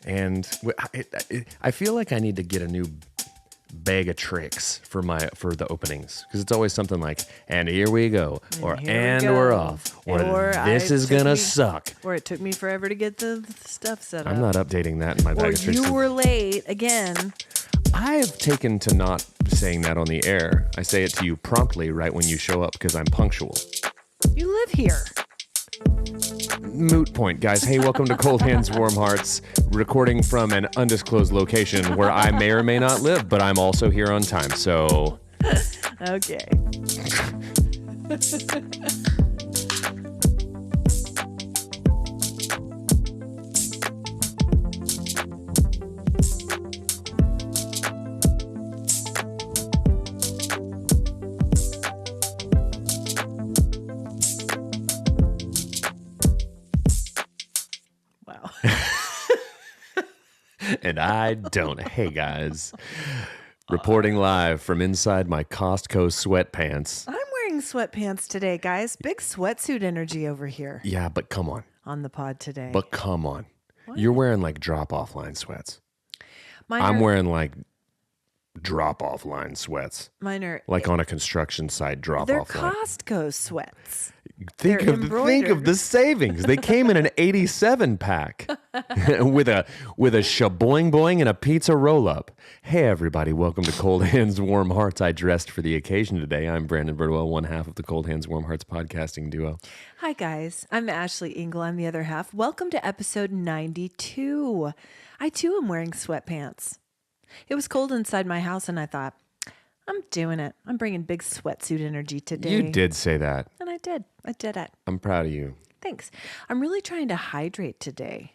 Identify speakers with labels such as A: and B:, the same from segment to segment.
A: And I feel like I need to get a new bag of tricks for the openings, because it's always something like, and here we go, or we're off, or this is gonna suck,
B: or it took me forever to get the stuff set up.
A: I'm not updating that in my bag of tricks.
B: Or you were late again.
A: I have taken to not saying that on the air. I say it to you promptly right when you show up, because I'm punctual.
B: You live here.
A: Moot point, guys. Hey, welcome to Cold Hands, Warm Hearts, recording from an undisclosed location where I may or may not live, but I'm also here on time, so...
B: Okay.
A: And I don't. Hey, guys. Reporting live from inside my Costco sweatpants.
B: I'm wearing sweatpants today, guys. Big sweatsuit energy over here.
A: Yeah, but come on.
B: On the pod today.
A: But come on. What? You're wearing like drop-off line sweats.
B: I'm
A: wearing like drop-off line sweats.
B: Mine are...
A: Like on a construction site drop-off line.
B: They're Costco sweats.
A: Think of the savings. They came in an 87 pack with a shaboing boing and a pizza roll up. Hey everybody, welcome to Cold Hands Warm Hearts. I dressed for the occasion today. I'm Brandon Birdwell, one half of the Cold Hands Warm Hearts podcasting duo.
B: Hi guys, I'm Ashley Engle. I'm the other half. Welcome to episode 92. I too am wearing sweatpants. It was cold inside my house and I thought, I'm doing it. I'm bringing big sweatsuit energy today.
A: You did say that.
B: And I did. I did it.
A: I'm proud of you.
B: Thanks. I'm really trying to hydrate today.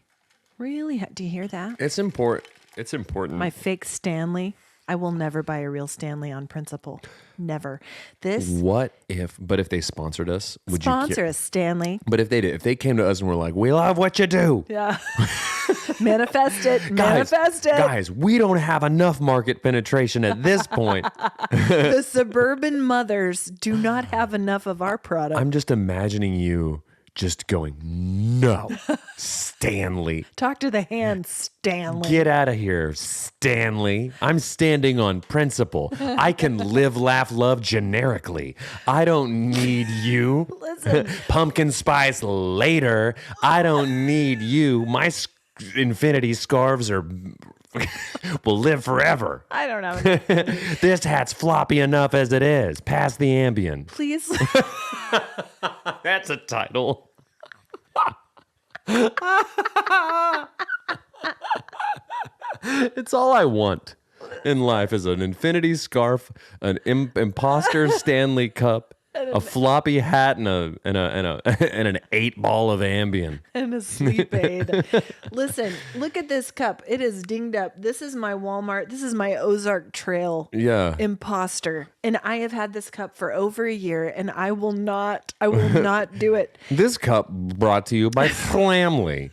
B: Really? Do you hear that?
A: It's important. It's important.
B: My fake Stanley. I will never buy a real Stanley on principle. Never.
A: But if they sponsored us, would you
B: sponsor us, Stanley?
A: But if they came to us and were like, we love what you do.
B: Yeah. Manifest it. Manifest it.
A: Guys, we don't have enough market penetration at this point.
B: The suburban mothers do not have enough of our product.
A: I'm just imagining you just going, no, Stanley.
B: Talk to the hand, Stanley.
A: Get out of here, Stanley. I'm standing on principle. I can live, laugh, love generically. I don't need you.
B: Listen.
A: Pumpkin spice later. I don't need you. My infinity scarves will live forever.
B: I don't know.
A: This hat's floppy enough as it is. Pass the Ambien.
B: Please.
A: That's a title. It's all I want in life is an infinity scarf, an imposter Stanley cup, a floppy hat, and an 8-ball of Ambien.
B: And a sleep aid. Listen, look at this cup. It is dinged up. This is my Walmart. This is my Ozark Trail imposter. And I have had this cup for over a year, and I will not do it.
A: This cup brought to you by Flamley.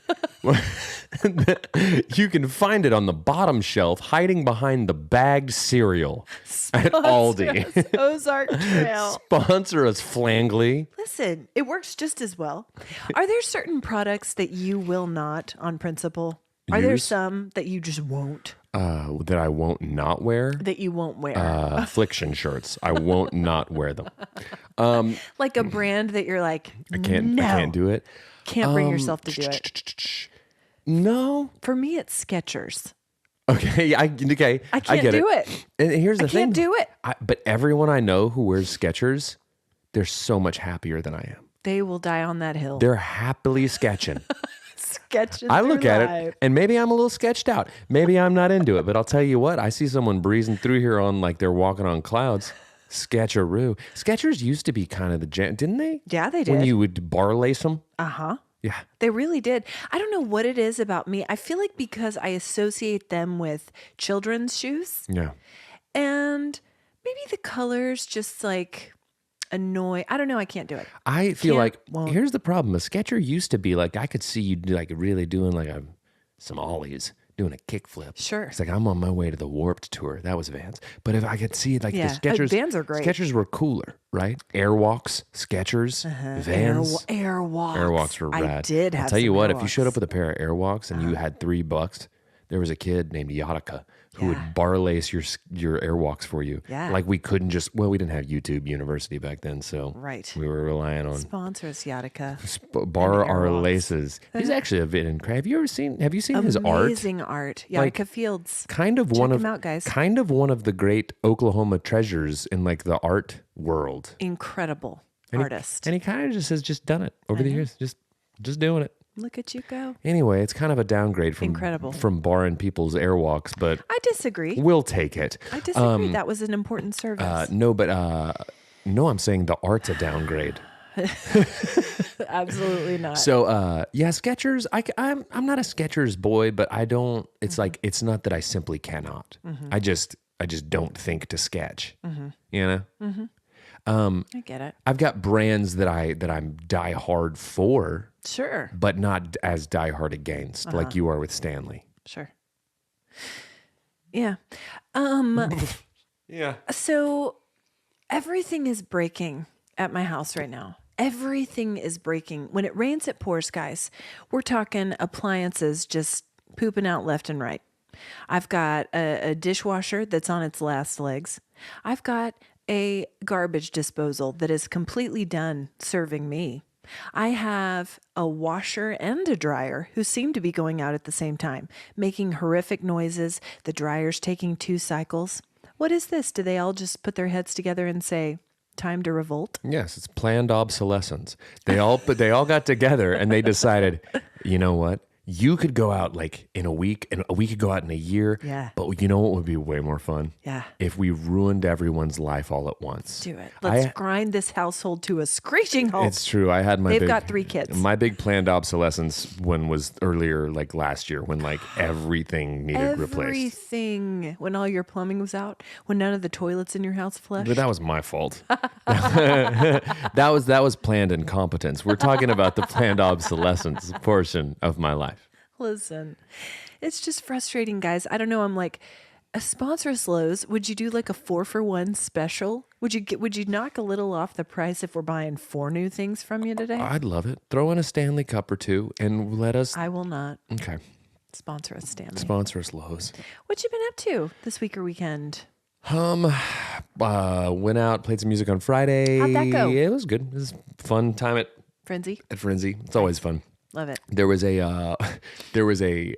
A: You can find it on the bottom shelf, hiding behind the bagged cereal at Aldi.
B: Us, Ozark Trail.
A: Sponsor us, Flangley.
B: Listen, it works just as well. Are there certain products that you will not, on principle? Are there some that you just won't?
A: That I won't not wear?
B: That you won't wear.
A: Affliction shirts. I won't not wear them.
B: Like a brand that you're like,
A: I can't do it.
B: Can't bring yourself to do it.
A: No.
B: For me, it's Skechers.
A: Okay, I
B: can't do it.
A: And here's the thing.
B: I can't do it.
A: But everyone I know who wears Skechers, they're so much happier than I am.
B: They will die on that hill.
A: They're happily sketching.
B: Sketching
A: I look at
B: life.
A: it, and maybe I'm a little sketched out. Maybe I'm not into it, but I'll tell you what. I see someone breezing through here on like they're walking on clouds. Sketcheroo. Skechers used to be kind of the jam, didn't they?
B: Yeah, they did.
A: When you would bar lace them.
B: Uh-huh.
A: Yeah.
B: They really did. I don't know what it is about me. I feel like because I associate them with children's shoes.
A: Yeah.
B: And maybe the colors just like annoy. I don't know. I can't do it.
A: I feel here's the problem. A Sketcher used to be like, I could see you like really doing like some ollies, doing a kickflip.
B: Sure.
A: It's like, I'm on my way to the Warped Tour. That was Vans. But if I could see like the Skechers.
B: Vans are great.
A: Skechers were cooler, right? Airwalks, Skechers, Vans.
B: Airwalks.
A: Airwalks were rad.
B: I did have
A: I'll tell you
B: some
A: what,
B: Airwalks.
A: if you showed up with a pair of Airwalks and you had $3, there was a kid named Yatica who would bar lace your airwalks for you.
B: Yeah.
A: Like we couldn't we didn't have YouTube University back then, so we were relying on
B: sponsors. Yatica.
A: Bar our laces. He's actually a vid. Have you seen his art?
B: Amazing art. Yatica Fields.
A: Kind of
B: Check him out, guys.
A: Kind of one of the great Oklahoma treasures in like the art world.
B: Incredible artist.
A: And he kind of just has just done it over the years. Just doing it.
B: Look at you go.
A: Anyway, it's kind of a downgrade from barring people's airwalks, but
B: I disagree.
A: We'll take it.
B: I disagree. That was an important service.
A: No, I'm saying the art's a downgrade.
B: Absolutely not.
A: So, Skechers. I'm not a Skechers boy, but I don't. It's like it's not that I simply cannot. I just don't think to sketch. You know.
B: I get it.
A: I've got brands that I'm die hard for.
B: Sure.
A: But not as die hard against, like you are with Stanley.
B: Sure. Yeah.
A: Yeah.
B: So everything is breaking at my house right now. Everything is breaking. When it rains, it pours, guys. We're talking appliances just pooping out left and right. I've got a dishwasher that's on its last legs. I've got a garbage disposal that is completely done serving me. I have a washer and a dryer who seem to be going out at the same time, making horrific noises. The dryer's taking 2 cycles. What is this? Do they all just put their heads together and say, time to revolt?
A: Yes, it's planned obsolescence. They all got together and they decided, you know what? You could go out like in a week, and we could go out in a year.
B: Yeah.
A: But you know what would be way more fun?
B: Yeah.
A: If we ruined everyone's life all at once.
B: Do it. Let's grind this household to a screeching halt.
A: It's true. I had
B: They've got 3 kids.
A: My big planned obsolescence one was earlier, like last year, when like everything needed replaced.
B: Everything. When all your plumbing was out. When none of the toilets in your house flushed.
A: But that was my fault. That was planned incompetence. We're talking about the planned obsolescence portion of my life.
B: Listen, it's just frustrating, guys. I don't know. I'm like, a sponsor us, Lowe's. Would you do like a 4-for-1 special? Would you knock a little off the price if we're buying 4 new things from you today?
A: I'd love it. Throw in a Stanley Cup or 2 and let us.
B: I will not.
A: Okay.
B: Sponsor us, Stanley.
A: Sponsor us, Lowe's.
B: What you been up to this week or weekend?
A: Went out, played some music on Friday.
B: How'd that go?
A: Yeah, it was good. It was a fun time at
B: Frenzy.
A: It's always fun.
B: Love it.
A: There was a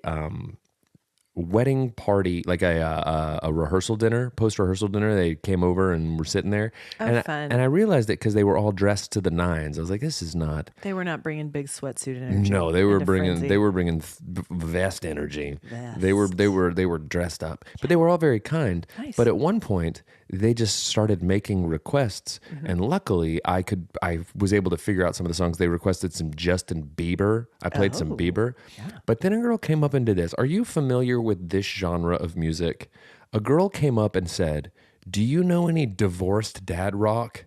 A: wedding party, like a rehearsal dinner, post-rehearsal dinner. They came over and were sitting there.
B: Oh, fun.
A: And I realized it because they were all dressed to the nines. I was like, this is not.
B: They were not bringing big sweatsuit energy.
A: No, they were bringing vest energy.
B: Vest.
A: They were dressed up, but they were all very kind.
B: Nice.
A: But at one point, they just started making requests, and luckily, I was able to figure out some of the songs. They requested some Justin Bieber. I played some Bieber, but then a girl came up and did this. Are you familiar with this genre of music? A girl came up and said, "Do you know any divorced dad rock?"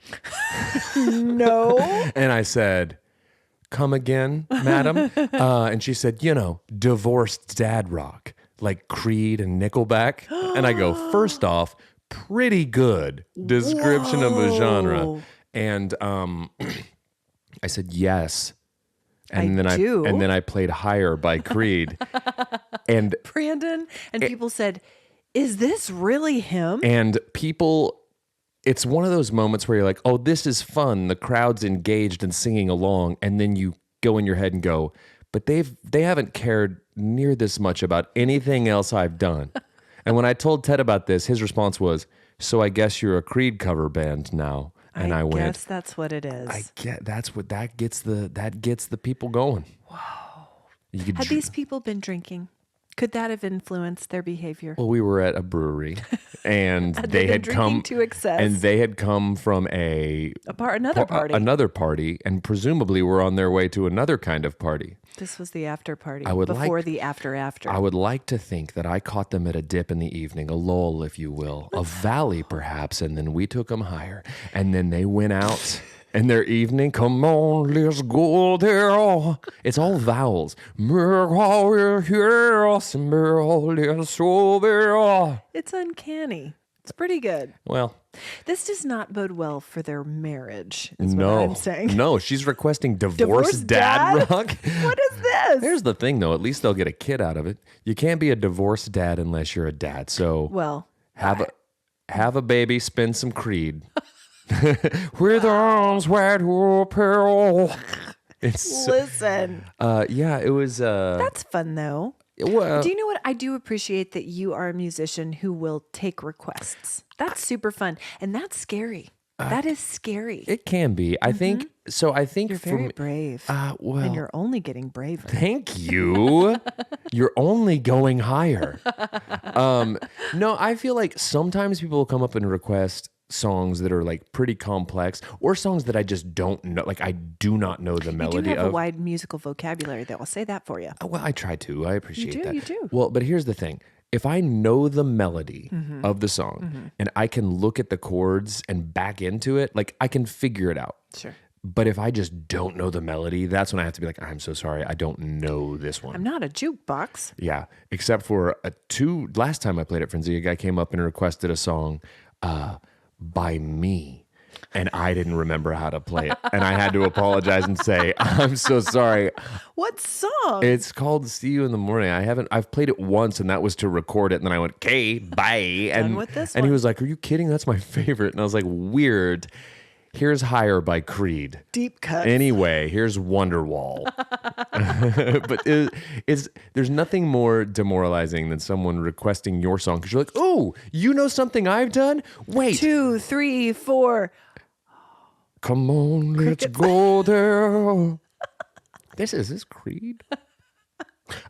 B: No.
A: And I said, "Come again, madam?" And she said, divorced dad rock, like Creed and Nickelback. And I go, first off, pretty good description of a genre. And I said, yes. And then I played Higher by Creed. And
B: Brandon, and people said, is this really him?
A: And people, it's one of those moments where you're like, oh, this is fun. The crowd's engaged and singing along. And then you go in your head and go, but they haven't cared near this much about anything else I've done. And when I told Ted about this, his response was, so I guess you're a Creed cover band now. And I went,
B: guess that's what it is.
A: That gets the people going.
B: Wow. Had these people been drinking? Could that have influenced their behavior?
A: Well, we were at a brewery, and
B: they had come to excess.
A: And they had come from another party, and presumably were on their way to another kind of party.
B: This was the after party. The after.
A: I would like to think that I caught them at a dip in the evening, a lull, if you will, a valley perhaps, and then we took them higher, and then they went out. And their evening, come on, let's go there. It's all vowels.
B: It's uncanny. It's pretty good.
A: Well,
B: this does not bode well for their marriage, is what I'm saying.
A: No, she's requesting divorce dad rock.
B: What is this?
A: Here's the thing, though. At least they'll get a kid out of it. You can't be a divorced dad unless you're a dad. So have a baby, spin some Creed. With arms wide open.
B: Listen.
A: Yeah, it was.
B: That's fun, though.
A: Well,
B: do you know what? I do appreciate that you are a musician who will take requests. That's super fun. And that's scary. That is scary.
A: It can be. I think so. I think
B: you're very brave.
A: Well,
B: and you're only getting braver.
A: Thank you. You're only going higher. No, I feel like sometimes people will come up and request songs that are like pretty complex, or songs that I just don't know. Like I do not know the melody of.
B: You do have a wide musical vocabulary, though. I'll say that for you.
A: Well, I try to. I appreciate that.
B: You do.
A: Well, but here's the thing. If I know the melody of the song and I can look at the chords and back into it, like I can figure it out.
B: Sure.
A: But if I just don't know the melody, that's when I have to be like, I'm so sorry, I don't know this one.
B: I'm not a jukebox.
A: Yeah, except for last time I played at Frenzy, a guy came up and requested a song by me. And I didn't remember how to play it. And I had to apologize and say, I'm so sorry.
B: What song?
A: It's called See You in the Morning. I've played it once, and that was to record it. And then I went, okay, bye.
B: Done with this
A: and
B: one.
A: He was like, are you kidding? That's my favorite. And I was like, weird. Here's Higher by Creed.
B: Deep cut.
A: Anyway, here's Wonderwall. But there's nothing more demoralizing than someone requesting your song because you're like, oh, you know something I've done? Wait.
B: 2, 3, 4.
A: Come on, let's go there. This is Creed.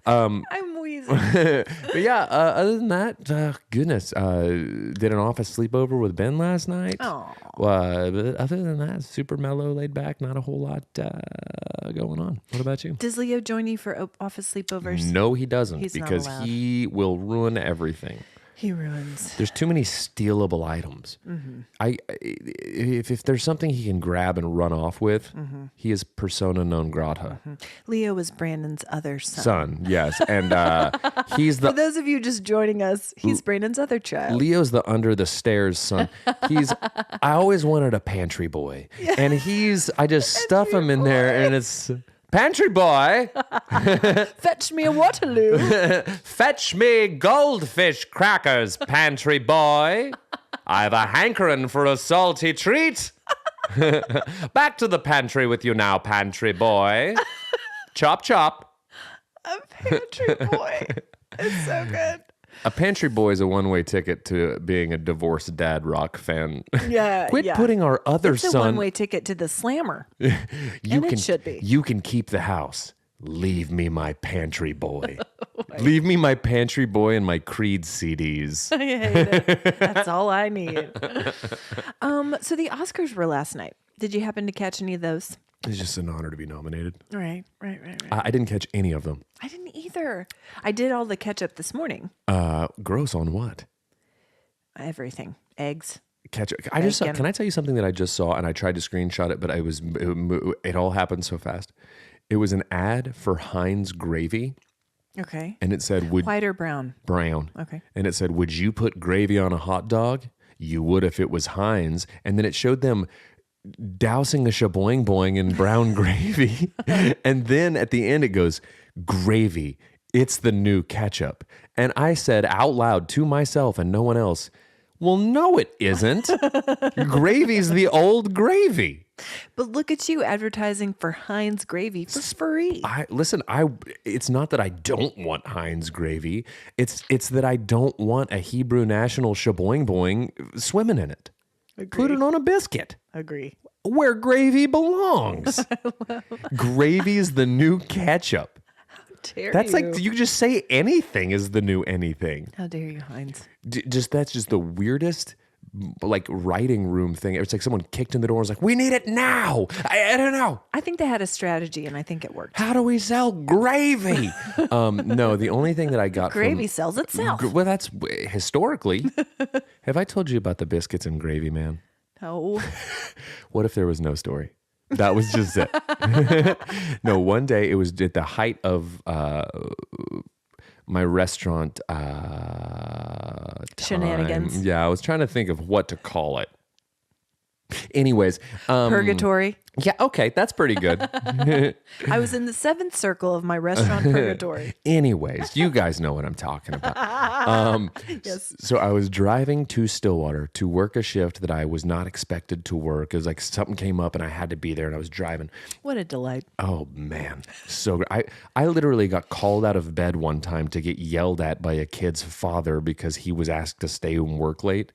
B: I'm wheezing.
A: But yeah, other than that, goodness, did an office sleepover with Ben last night.
B: Oh.
A: But other than that, super mellow, laid back, not a whole lot going on. What about you?
B: Does Leo join you for office sleepovers?
A: No, he doesn't,
B: He's
A: because
B: not allowed.
A: he will ruin everything.
B: He ruins.
A: There's too many stealable items. If there's something he can grab and run off with, he is persona non grata.
B: Leo is Brandon's other son.
A: Yes, and he's the.
B: For those of you just joining us, he's Brandon's other child.
A: Leo's the under the stairs son. I always wanted a pantry boy, and I just stuff him in there, and it's. Pantry boy,
B: fetch me a Waterloo.
A: Fetch me goldfish crackers, pantry boy. I've a hankering for a salty treat. Back to the pantry with you now, pantry boy. Chop, chop.
B: A pantry boy. It's so good.
A: A pantry boy is a one-way ticket to being a divorced dad rock fan.
B: Yeah,
A: Quit putting our other
B: it's
A: son.
B: It's a one-way ticket to the Slammer. It should be.
A: You can keep the house. Leave me my pantry boy. Leave me my pantry boy and my Creed CDs.
B: I hate it. That's all I need. So the Oscars were last night. Did you happen to catch any of those?
A: It's just an honor to be nominated.
B: Right.
A: I didn't catch any of them.
B: I didn't either. I did all the catch up this morning.
A: Gross on what?
B: Everything. Eggs.
A: Catch up. I just saw, can I tell you something that I just saw and I tried to screenshot it, but it all happened so fast. It was an ad for Heinz gravy.
B: Okay.
A: And it said,
B: white or brown?
A: Brown.
B: Okay.
A: And it said, would you put gravy on a hot dog? You would if it was Heinz. And then it showed them dousing a shaboing boing in brown gravy. And then at the end it goes, gravy, it's the new ketchup. And I said out loud to myself and no one else, well, no, it isn't. Gravy's the old gravy.
B: But look at you advertising for Heinz gravy for free.
A: It's not that I don't want Heinz gravy. It's that I don't want a Hebrew national shaboing boing swimming in it.
B: Agreed.
A: Put it on a biscuit.
B: Agree.
A: Where gravy belongs. Gravy's the new ketchup.
B: How dare
A: That's
B: you?
A: like, you just say anything is the new anything.
B: How dare you, Heinz?
A: That's just the weirdest, like, writing room thing. It's like someone kicked in the door and was like, we need it now. I don't know.
B: I think they had a strategy, and I think it worked.
A: How do we sell gravy? No, the only thing that I got
B: gravy sells itself.
A: Well, that's historically. Have I told you about the biscuits and gravy, man?
B: No.
A: What if there was no story? That was just it. No, one day it was at the height of my restaurant
B: Shenanigans.
A: Yeah, I was trying to think of what to call it. Anyways.
B: Purgatory.
A: Yeah, okay, that's pretty good.
B: I was in the 7th circle of my restaurant purgatory.
A: Anyways, you guys know what I'm talking about.
B: Yes.
A: So I was driving to Stillwater to work a shift that I was not expected to work. It was like something came up and I had to be there, and I was driving.
B: What a delight.
A: Oh, man. So good. I literally got called out of bed one time to get yelled at by a kid's father because he was asked to stay and work late.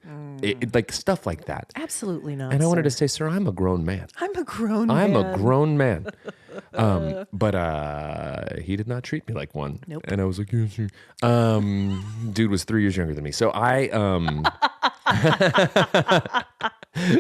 A: Like stuff like that.
B: Absolutely not.
A: And I wanted to say, sir, I'm a grown man.
B: I'm a grown man.
A: But he did not treat me like one.
B: Nope.
A: And I was like, yes, sir. Dude was 3 years younger than me. So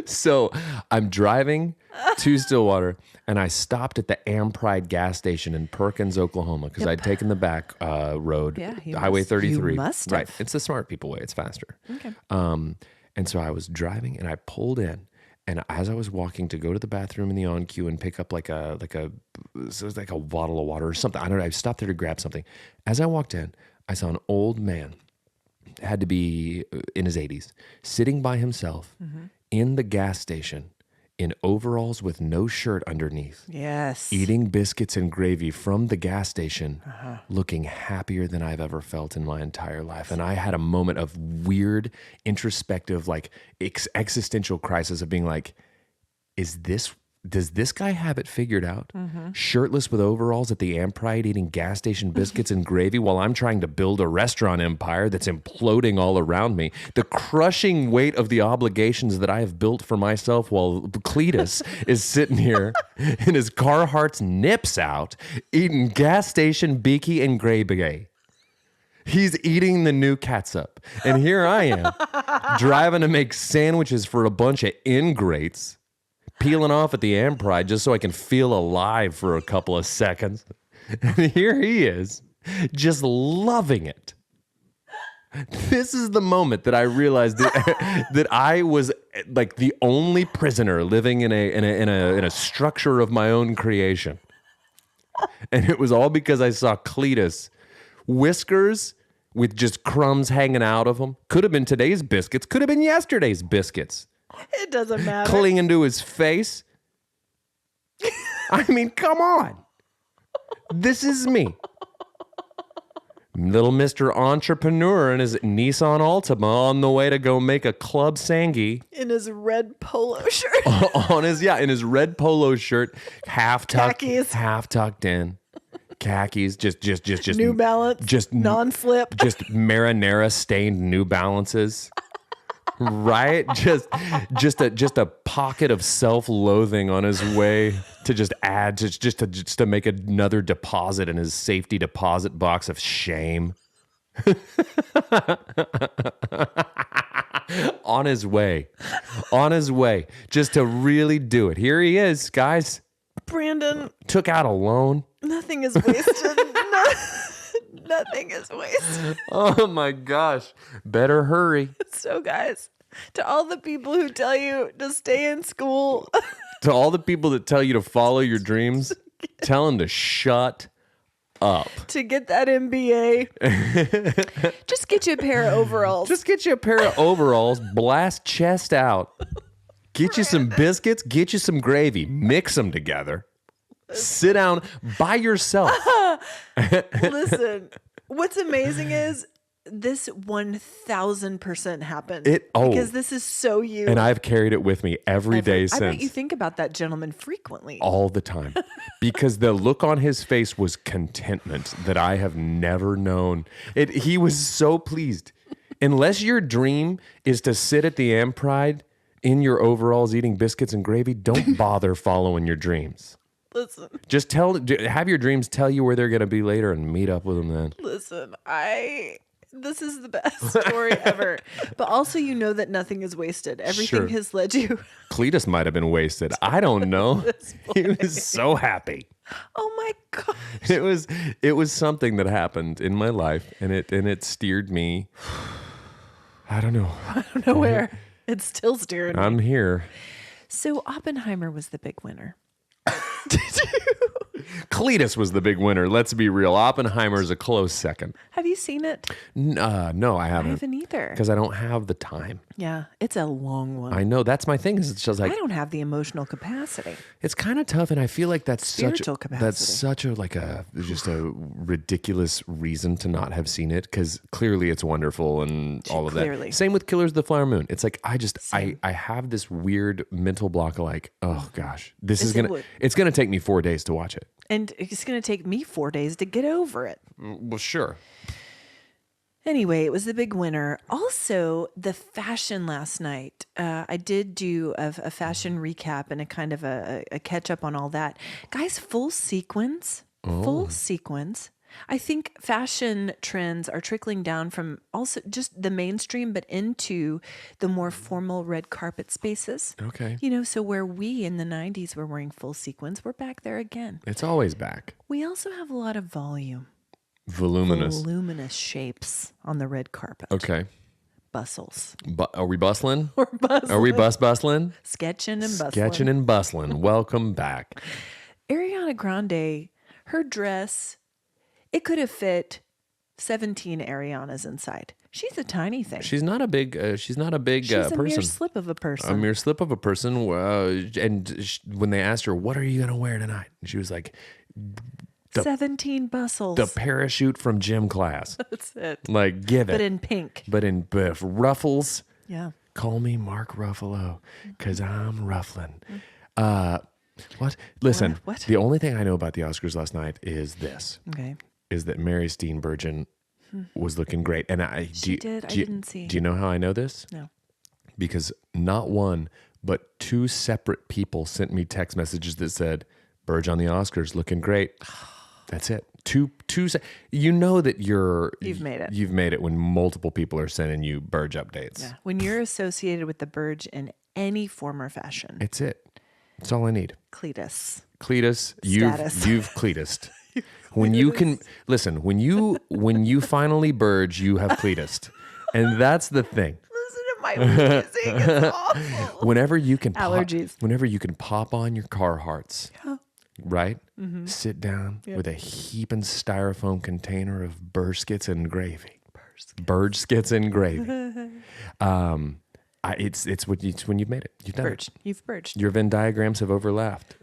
A: so I'm driving to Stillwater, and I stopped at the Pride gas station in Perkins, Oklahoma, because I'd taken the back road, Highway 33.
B: You must have.
A: Right. It's the smart people way. It's faster.
B: Okay.
A: And so I was driving, and I pulled in. And as I was walking to go to the bathroom in the on queue and pick up like a bottle of water or something, I don't know, I stopped there to grab something. As I walked in, I saw an old man, had to be in his 80s, sitting by himself in the gas station in overalls with no shirt underneath.
B: Yes.
A: Eating biscuits and gravy from the gas station, looking happier than I've ever felt in my entire life. And I had a moment of weird, introspective, like existential crisis of being like, does this guy have it figured out? Shirtless with overalls at the Pride, eating gas station biscuits and gravy while I'm trying to build a restaurant empire that's imploding all around me. The crushing weight of the obligations that I have built for myself while Cletus is sitting here in his Carhartt's nips out, eating gas station beaky and gravy. He's eating the new catsup. And here I am, driving to make sandwiches for a bunch of ingrates, peeling off at the Pride just so I can feel alive for a couple of seconds. And here he is, just loving it. This is the moment that I realized that I was like the only prisoner living in a structure of my own creation. And it was all because I saw Cletus, whiskers with just crumbs hanging out of them. Could have been today's biscuits, could have been yesterday's biscuits.
B: It doesn't matter.
A: Clinging to his face. I mean, come on. This is me. Little Mr. Entrepreneur in his Nissan Altima on the way to go make a club sangy.
B: In his red polo shirt.
A: In his red polo shirt, half tucked in. Khakis, just
B: New Balance,
A: just
B: non-slip,
A: just marinara stained New Balances. Right? Just a pocket of self-loathing on his way to just add just to make another deposit in his safety deposit box of shame. On his way, just to really do it. Here he is, guys.
B: Brandon
A: took out a loan.
B: Nothing is wasted. Nothing is wasted.
A: Oh my gosh. Better hurry.
B: So guys, to all the people who tell you to stay in school.
A: To all the people that tell you to follow your dreams, tell them to shut up.
B: To get that MBA. Just get you a pair of overalls.
A: Just get you a pair of overalls, blast chest out. Get you some biscuits, get you some gravy, mix them together. Sit down by yourself.
B: Listen, what's amazing is this 1000% happened. Because this is so you.
A: And I've carried it with me every day since.
B: I bet you think about that gentleman frequently.
A: All the time. Because the look on his face was contentment that I have never known. He was so pleased. Unless your dream is to sit at the Pride in your overalls eating biscuits and gravy, don't bother following your dreams.
B: Listen.
A: Just have your dreams tell you where they're going to be later and meet up with them then.
B: Listen, this is the best story ever. But also, you know that nothing is wasted. Everything has led you.
A: Cletus might have been wasted. I don't know. He was so happy.
B: Oh my gosh.
A: It was something that happened in my life, and it steered me. I don't know.
B: I don't know where. It's still steering me.
A: I'm here.
B: So Oppenheimer was the big winner.
A: Cletus was the big winner. Let's be real. Oppenheimer is a close second.
B: Have you seen it?
A: No, I haven't.
B: I haven't either.
A: Because I don't have the time.
B: Yeah, it's a long one.
A: I know. That's my thing. Is it's just like
B: I don't have the emotional capacity.
A: It's kind of tough, and I feel like that's
B: Spiritual capacity.
A: That's such a just a ridiculous reason to not have seen it, because clearly it's wonderful and all of that. Same with Killers of the Flower Moon. It's like I have this weird mental block of like, oh gosh, it's gonna take me 4 days to watch it,
B: and it's gonna take me 4 days to get over it.
A: Well, sure.
B: Anyway, it was the big winner. Also, the fashion last night. I did do a fashion recap and a kind of a catch up on all that. Guys, full sequins. Full sequins. I think fashion trends are trickling down from also just the mainstream, but into the more formal red carpet spaces.
A: Okay.
B: So where we in the 90s were wearing full sequins, we're back there again.
A: It's always back.
B: We also have a lot of volume.
A: Voluminous
B: shapes on the red carpet.
A: Okay.
B: Bustles.
A: Are we bustling?
B: We're bustling.
A: Are we bustling?
B: Sketching and bustling.
A: Sketching and bustling. Welcome back.
B: Ariana Grande, her dress, it could have fit 17 Arianas inside. She's a tiny thing.
A: She's not a big. She's not a big
B: person.
A: She's a mere
B: slip of a person.
A: A mere slip of a person. When they asked her, "What are you gonna wear tonight?" And she was like,
B: 17 bustles.
A: The parachute from gym class.
B: That's it.
A: Like, give it.
B: But in pink.
A: But in ruffles.
B: Yeah.
A: Call me Mark Ruffalo, because I'm ruffling. What? Listen,
B: what?
A: The only thing I know about the Oscars last night is this.
B: Okay.
A: Is that Mary Steenburgen was looking great. And I didn't see. Do you know how I know this?
B: No.
A: Because not one, but two separate people sent me text messages that said, Burge on the Oscars, looking great. That's it. Two. You know that you've made it. You've made it when multiple people are sending you Burge updates.
B: Yeah. When you're associated with the Burge in any form or fashion.
A: It's it. That's all I need.
B: Cletus,
A: you've Cletused. When you can listen, when you finally Burge, you have Cletused. And that's the thing.
B: Listen to my music. It's awful.
A: Whenever you can
B: allergies.
A: Whenever you can pop on your Carhartts. Yeah. Right?
B: Mm-hmm. Sit down
A: with a heaping styrofoam container of biscuits and gravy. Biscuits and gravy. It's when you've made it. You've done it.
B: You've Burged.
A: Your Venn diagrams have overlapped.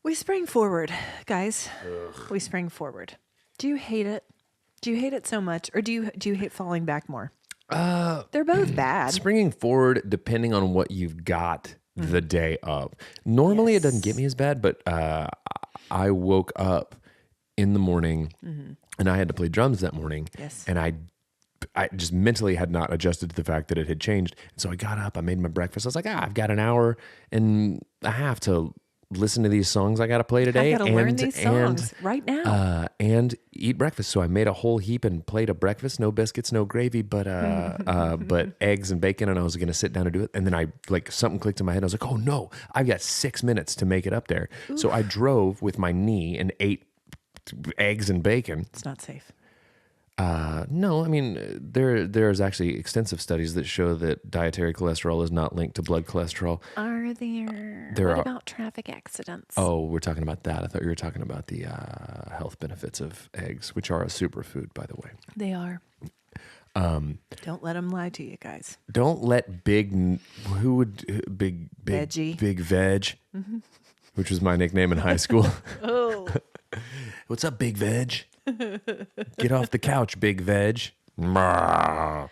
B: We sprang forward, guys. Ugh. We sprang forward. Do you hate it? Do you hate it so much, or do you hate falling back more? They're both bad.
A: Springing forward, depending on what you've got the day of. Normally, it doesn't get me as bad, but I woke up in the morning and I had to play drums that morning.
B: Yes.
A: And I just mentally had not adjusted to the fact that it had changed. And so I got up, I made my breakfast. I was like, I've got an hour and a half to listen to these songs I got to play today.
B: I got to learn these songs right now.
A: And eat breakfast. So I made a whole heap and played a breakfast. No biscuits, no gravy, but eggs and bacon. And I was going to sit down and do it. And then something clicked in my head. I was like, oh no, I've got 6 minutes to make it up there. Oof. So I drove with my knee and ate eggs and bacon.
B: It's not safe.
A: No, I mean, there's actually extensive studies that show that dietary cholesterol is not linked to blood cholesterol.
B: Are there? What about traffic accidents?
A: Oh, we're talking about that. I thought you were talking about the health benefits of eggs, which are a superfood, by the way.
B: They are. Don't let them lie to you, guys.
A: Don't let big
B: veggie,
A: big veg, which was my nickname in high school.
B: Oh,
A: what's up, big veg? Get off the couch, big veg.
B: Yeah,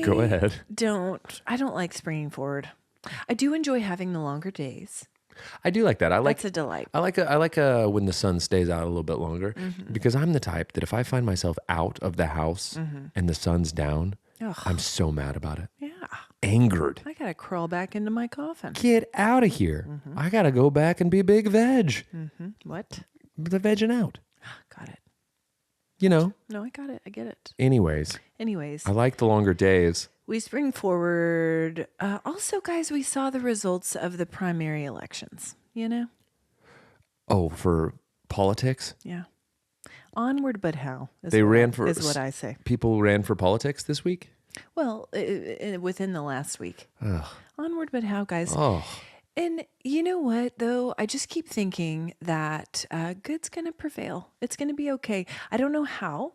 A: Go ahead.
B: I don't like springing forward. I do enjoy having the longer days.
A: I do like that. That's
B: a delight.
A: I like when the sun stays out a little bit longer because I'm the type that if I find myself out of the house and the sun's down, I'm so mad about it.
B: Yeah.
A: Angered.
B: I gotta crawl back into my coffin.
A: Get out of here. I gotta go back and be big veg.
B: What?
A: The vegging out.
B: Got it.
A: You know.
B: No, I got it. I get it.
A: Anyways. I like the longer days.
B: We spring forward. Also, guys, we saw the results of the primary elections, you know?
A: Oh, for politics?
B: Yeah. Onward, but how? Is what I say.
A: People ran for politics this week?
B: Well, within the last week.
A: Ugh.
B: Onward, but how, guys?
A: Oh.
B: And you know what, though? I just keep thinking that good's going to prevail. It's going to be okay. I don't know how,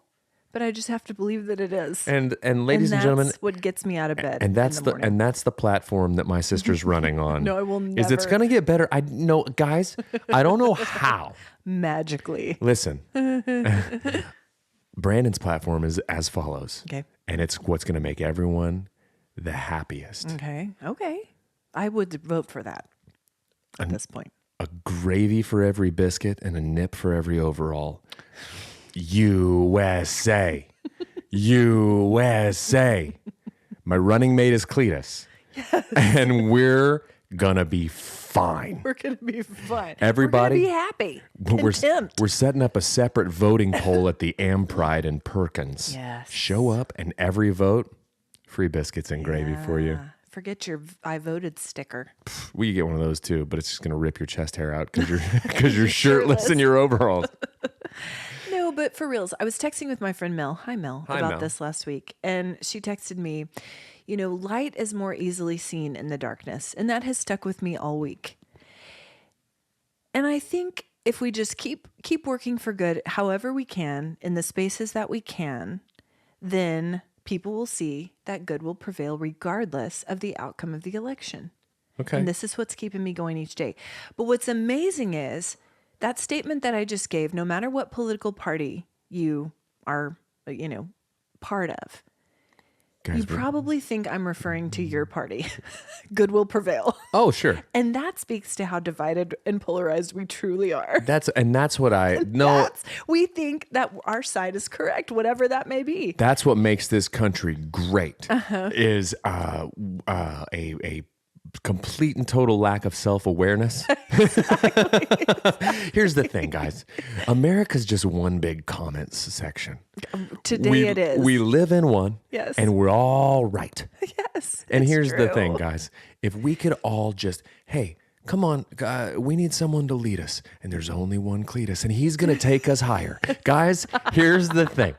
B: but I just have to believe that it is.
A: And ladies and gentlemen,
B: that's what gets me out of bed.
A: And that's the platform that my sister's running on.
B: No, I will never.
A: Is it's going to get better? I know, guys. I don't know how.
B: Magically.
A: Listen, Brandon's platform is as follows.
B: Okay.
A: And it's what's going to make everyone the happiest.
B: Okay. I would vote for that at this point.
A: A gravy for every biscuit and a nip for every overall. USA. USA. My running mate is Cletus. Yes. And we're going to be fine.
B: We're going to be fine.
A: Everybody.
B: We're going to be happy.
A: We're setting up a separate voting poll at the Am Pride in Perkins.
B: Yes.
A: Show up and every vote, free biscuits and gravy for you.
B: Forget your I voted sticker.
A: We get one of those too, but it's just going to rip your chest hair out because you're shirtless in your overalls.
B: No, but for reals, I was texting with my friend Mel. Hi, Mel. About this last week. And she texted me, light is more easily seen in the darkness. And that has stuck with me all week. And I think if we just keep working for good, however we can, in the spaces that we can, then people will see that good will prevail regardless of the outcome of the election.
A: Okay.
B: And this is what's keeping me going each day. But what's amazing is that statement that I just gave, no matter what political party you are, part of, guys, you probably think I'm referring to your party. Good will prevail.
A: Oh, sure.
B: And that speaks to how divided and polarized we truly are.
A: That's what I know.
B: We think that our side is correct, whatever that may be.
A: That's what makes this country great. Is a complete and total lack of self-awareness. Here's the thing, guys. America's just one big comments section.
B: Today it is.
A: We live in one.
B: Yes.
A: And we're all right.
B: Yes.
A: And here's the thing, guys. If we could all just, hey, come on, we need someone to lead us. And there's only one Cletus, and he's going to take us higher. Guys, here's the thing.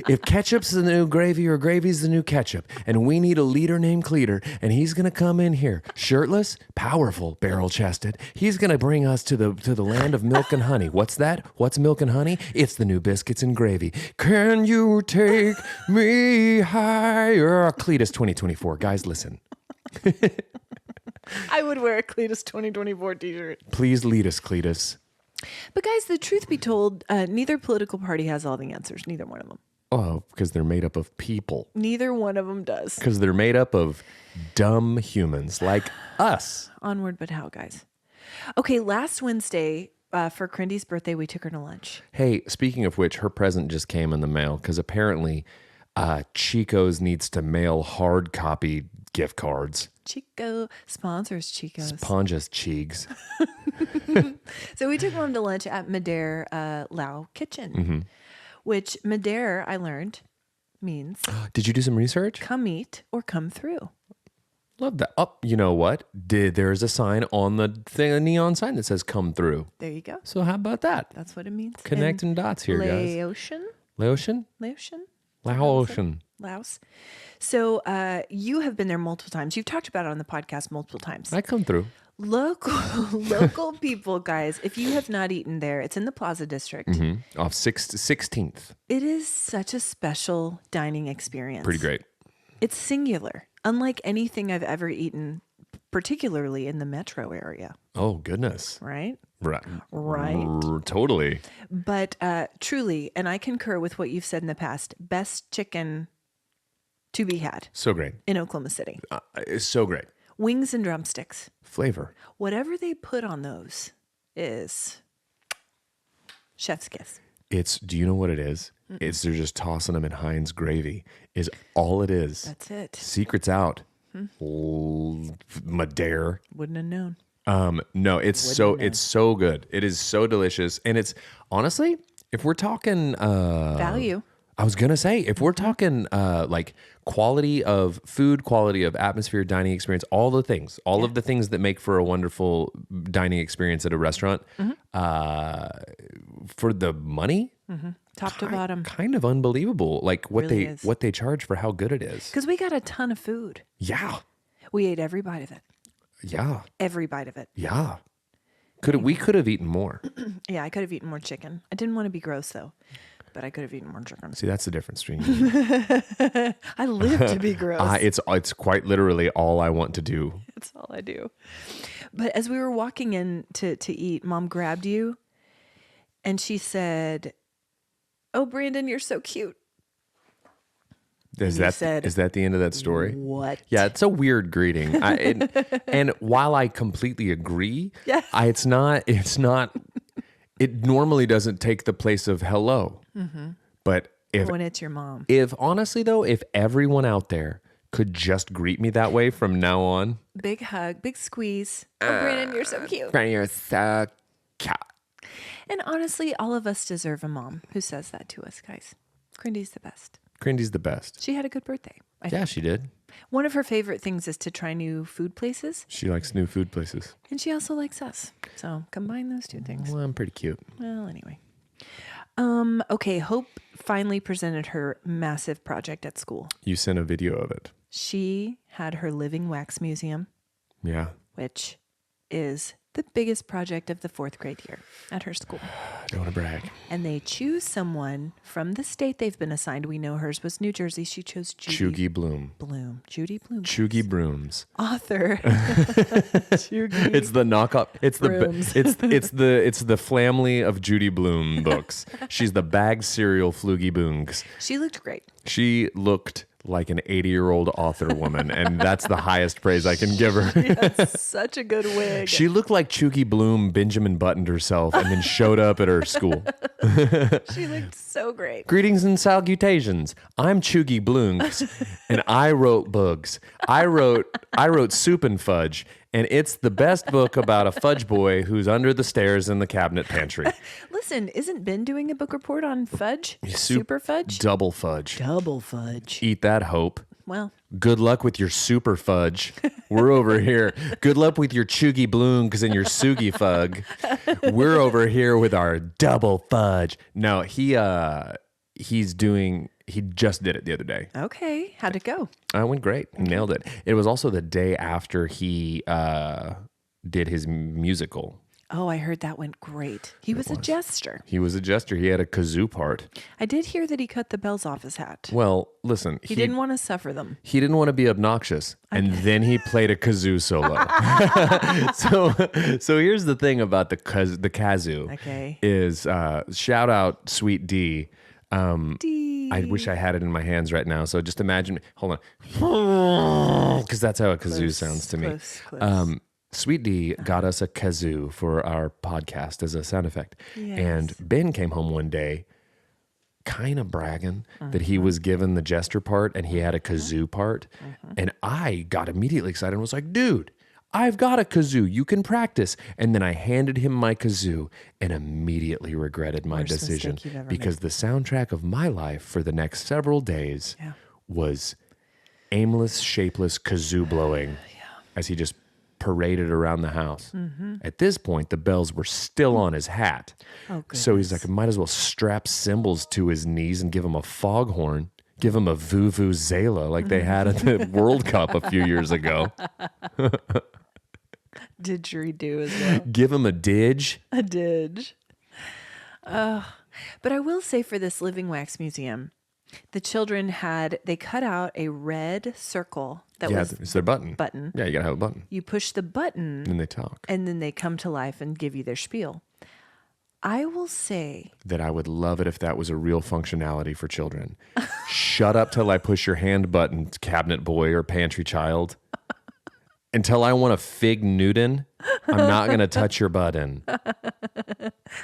A: If ketchup's the new gravy or gravy's the new ketchup, and we need a leader named Cleater, and he's going to come in here, shirtless, powerful, barrel-chested, he's going to bring us to the land of milk and honey. What's that? What's milk and honey? It's the new biscuits and gravy. Can you take me higher? Cletus 2024. Guys, listen.
B: I would wear a Cletus 2024 t-shirt.
A: Please lead us, Cletus.
B: But guys, the truth be told, neither political party has all the answers. Neither one of them.
A: Oh, because they're made up of people.
B: Neither one of them does.
A: Because they're made up of dumb humans like us.
B: Onward but how, guys. Okay, last Wednesday, for Crindy's birthday, we took her to lunch.
A: Hey, speaking of which, her present just came in the mail because apparently Chico's needs to mail hard copy gift cards.
B: Chico sponsors Chico's.
A: Sponges Cheeks.
B: So we took mom to lunch at Madère Lao Kitchen, which Madère, I learned, means...
A: Did you do some research?
B: Come eat or come through.
A: Love that. Oh, you know what? There's a sign on the thing, a neon sign that says come through.
B: There you go.
A: So how about that?
B: That's what it means.
A: Connecting dots here, guys.
B: Laotian?
A: Laotian?
B: Laotian?
A: Laotian.
B: Laos. So you have been there multiple times. You've talked about it on the podcast multiple times.
A: I come through.
B: Local people, guys, if you have not eaten there, it's in the Plaza District.
A: Off 16th.
B: It is such a special dining experience.
A: Pretty great.
B: It's singular, unlike anything I've ever eaten, particularly in the metro area.
A: Oh, goodness.
B: Right?
A: Right. Totally.
B: But truly, and I concur with what you've said in the past, best chicken to be had.
A: So great.
B: In Oklahoma City.
A: It's so great.
B: Wings and drumsticks.
A: Flavor.
B: Whatever they put on those is chef's kiss.
A: Do you know what it is? They're just tossing them in Heinz gravy is all it is.
B: That's it.
A: Secret's out. Madère.
B: Wouldn't have known.
A: No, it's so good. It is so delicious. And it's honestly, if we're talking
B: value.
A: I was going to say, if we're talking like quality of food, quality of atmosphere, dining experience, all the things, all of the things that make for a wonderful dining experience at a restaurant, for the money,
B: top to bottom,
A: kind of unbelievable. Like what they charge for how good it is.
B: Because we got a ton of food.
A: Yeah.
B: We ate every bite of it.
A: Yeah.
B: Every bite of it.
A: Yeah. We could have eaten more.
B: Yeah, I could have eaten more chicken. I didn't want to be gross, though. But I could have eaten more chicken.
A: See, that's the difference between you.
B: I live to be gross.
A: It's quite literally all I want to do.
B: That's all I do. But as we were walking in to eat, Mom grabbed you and she said, "Oh, Brandon, you're so cute."
A: Is that the end of that story?
B: What?
A: Yeah, it's a weird greeting. And while I completely agree,
B: yes.
A: It normally doesn't take the place of hello. Mm-hmm. But
B: when it's your mom.
A: If everyone out there could just greet me that way from now on.
B: Big hug, big squeeze. Oh, Brandon, you're so cute.
A: Brandon, you're so cute.
B: And honestly, all of us deserve a mom who says that to us, guys. Grindy's the best.
A: Grindy's the best.
B: She had a good birthday. I
A: think
B: she
A: did.
B: One of her favorite things is to try new food places.
A: She likes new food places.
B: And she also likes us. So combine those two things.
A: Well, I'm pretty cute.
B: Well, anyway. Okay, Hope finally presented her massive project at school.
A: You sent a video of it.
B: She had her living wax museum.
A: Yeah.
B: Which is the biggest project of the 4th grade year at her school.
A: Don't want to brag.
B: And they choose someone from the state they've been assigned. We know hers was New Jersey. She chose
A: Judy Bloom.
B: Judy Bloom.
A: Chugi Brooms.
B: Author.
A: It's the knockoff. It's the family of Judy Bloom books. She's the bag cereal Floogie Boongs.
B: She looked great.
A: She looked like an 80-year-old author woman, and that's the highest praise I can give her.
B: She had such a good wig.
A: She looked like Chugi Bloom Benjamin buttoned herself and then showed up at her school.
B: She looked so great.
A: Greetings and salutations. I'm Chugi Bloonks, and I wrote books. I wrote Soup and Fudge, and it's the best book about a fudge boy who's under the stairs in the cabinet pantry.
B: Listen, isn't Ben doing a book report on fudge? Super fudge?
A: Double fudge.
B: Double fudge.
A: Eat that, Hope.
B: Well.
A: Good luck with your super fudge. We're over here. Good luck with your Chugi Bloonks and your Sugi Fug. We're over here with our double fudge. No, he just did it the other day.
B: Okay. How'd it go?
A: It went great. He nailed it. It was also the day after he did his musical.
B: Oh, I heard that went great. He was a jester.
A: He was a jester. He had a kazoo part.
B: I did hear that he cut the bells off his hat.
A: Well, listen.
B: He didn't want to suffer them.
A: He didn't want to be obnoxious. And then he played a kazoo solo. So here's the thing about the kazoo.
B: Okay.
A: Is shout out Sweet D.
B: D.
A: I wish I had it in my hands right now. So just imagine. Hold on. Because that's how a kazoo sounds to me.
B: Close.
A: Sweet D got us a kazoo for our podcast as a sound effect.
B: Yes.
A: And Ben came home one day kind of bragging that he was given the jester part and he had a kazoo part. And I got immediately excited and was like, dude, I've got a kazoo. You can practice. And then I handed him my kazoo and immediately regretted my decision because the soundtrack of my life for the next several days was aimless, shapeless kazoo blowing as he just paraded around the house. At this point, the bells were still on his hat.
B: Oh,
A: so he's like, I might as well strap cymbals to his knees and give him a foghorn, give him a vuvuzela like they had at the World Cup a few years ago.
B: Didgeridoo as well.
A: Give him a didge.
B: A didge. But I will say for this Living Wax Museum, the children they cut out a red circle that was
A: it's their button. Yeah, you gotta have a button.
B: You push the button.
A: And they talk.
B: And then they come to life and give you their spiel. I will say
A: that I would love it if that was a real functionality for children. Shut up till I push your hand button, cabinet boy or pantry child. Until I want a fig Newton, I'm not going to touch your button.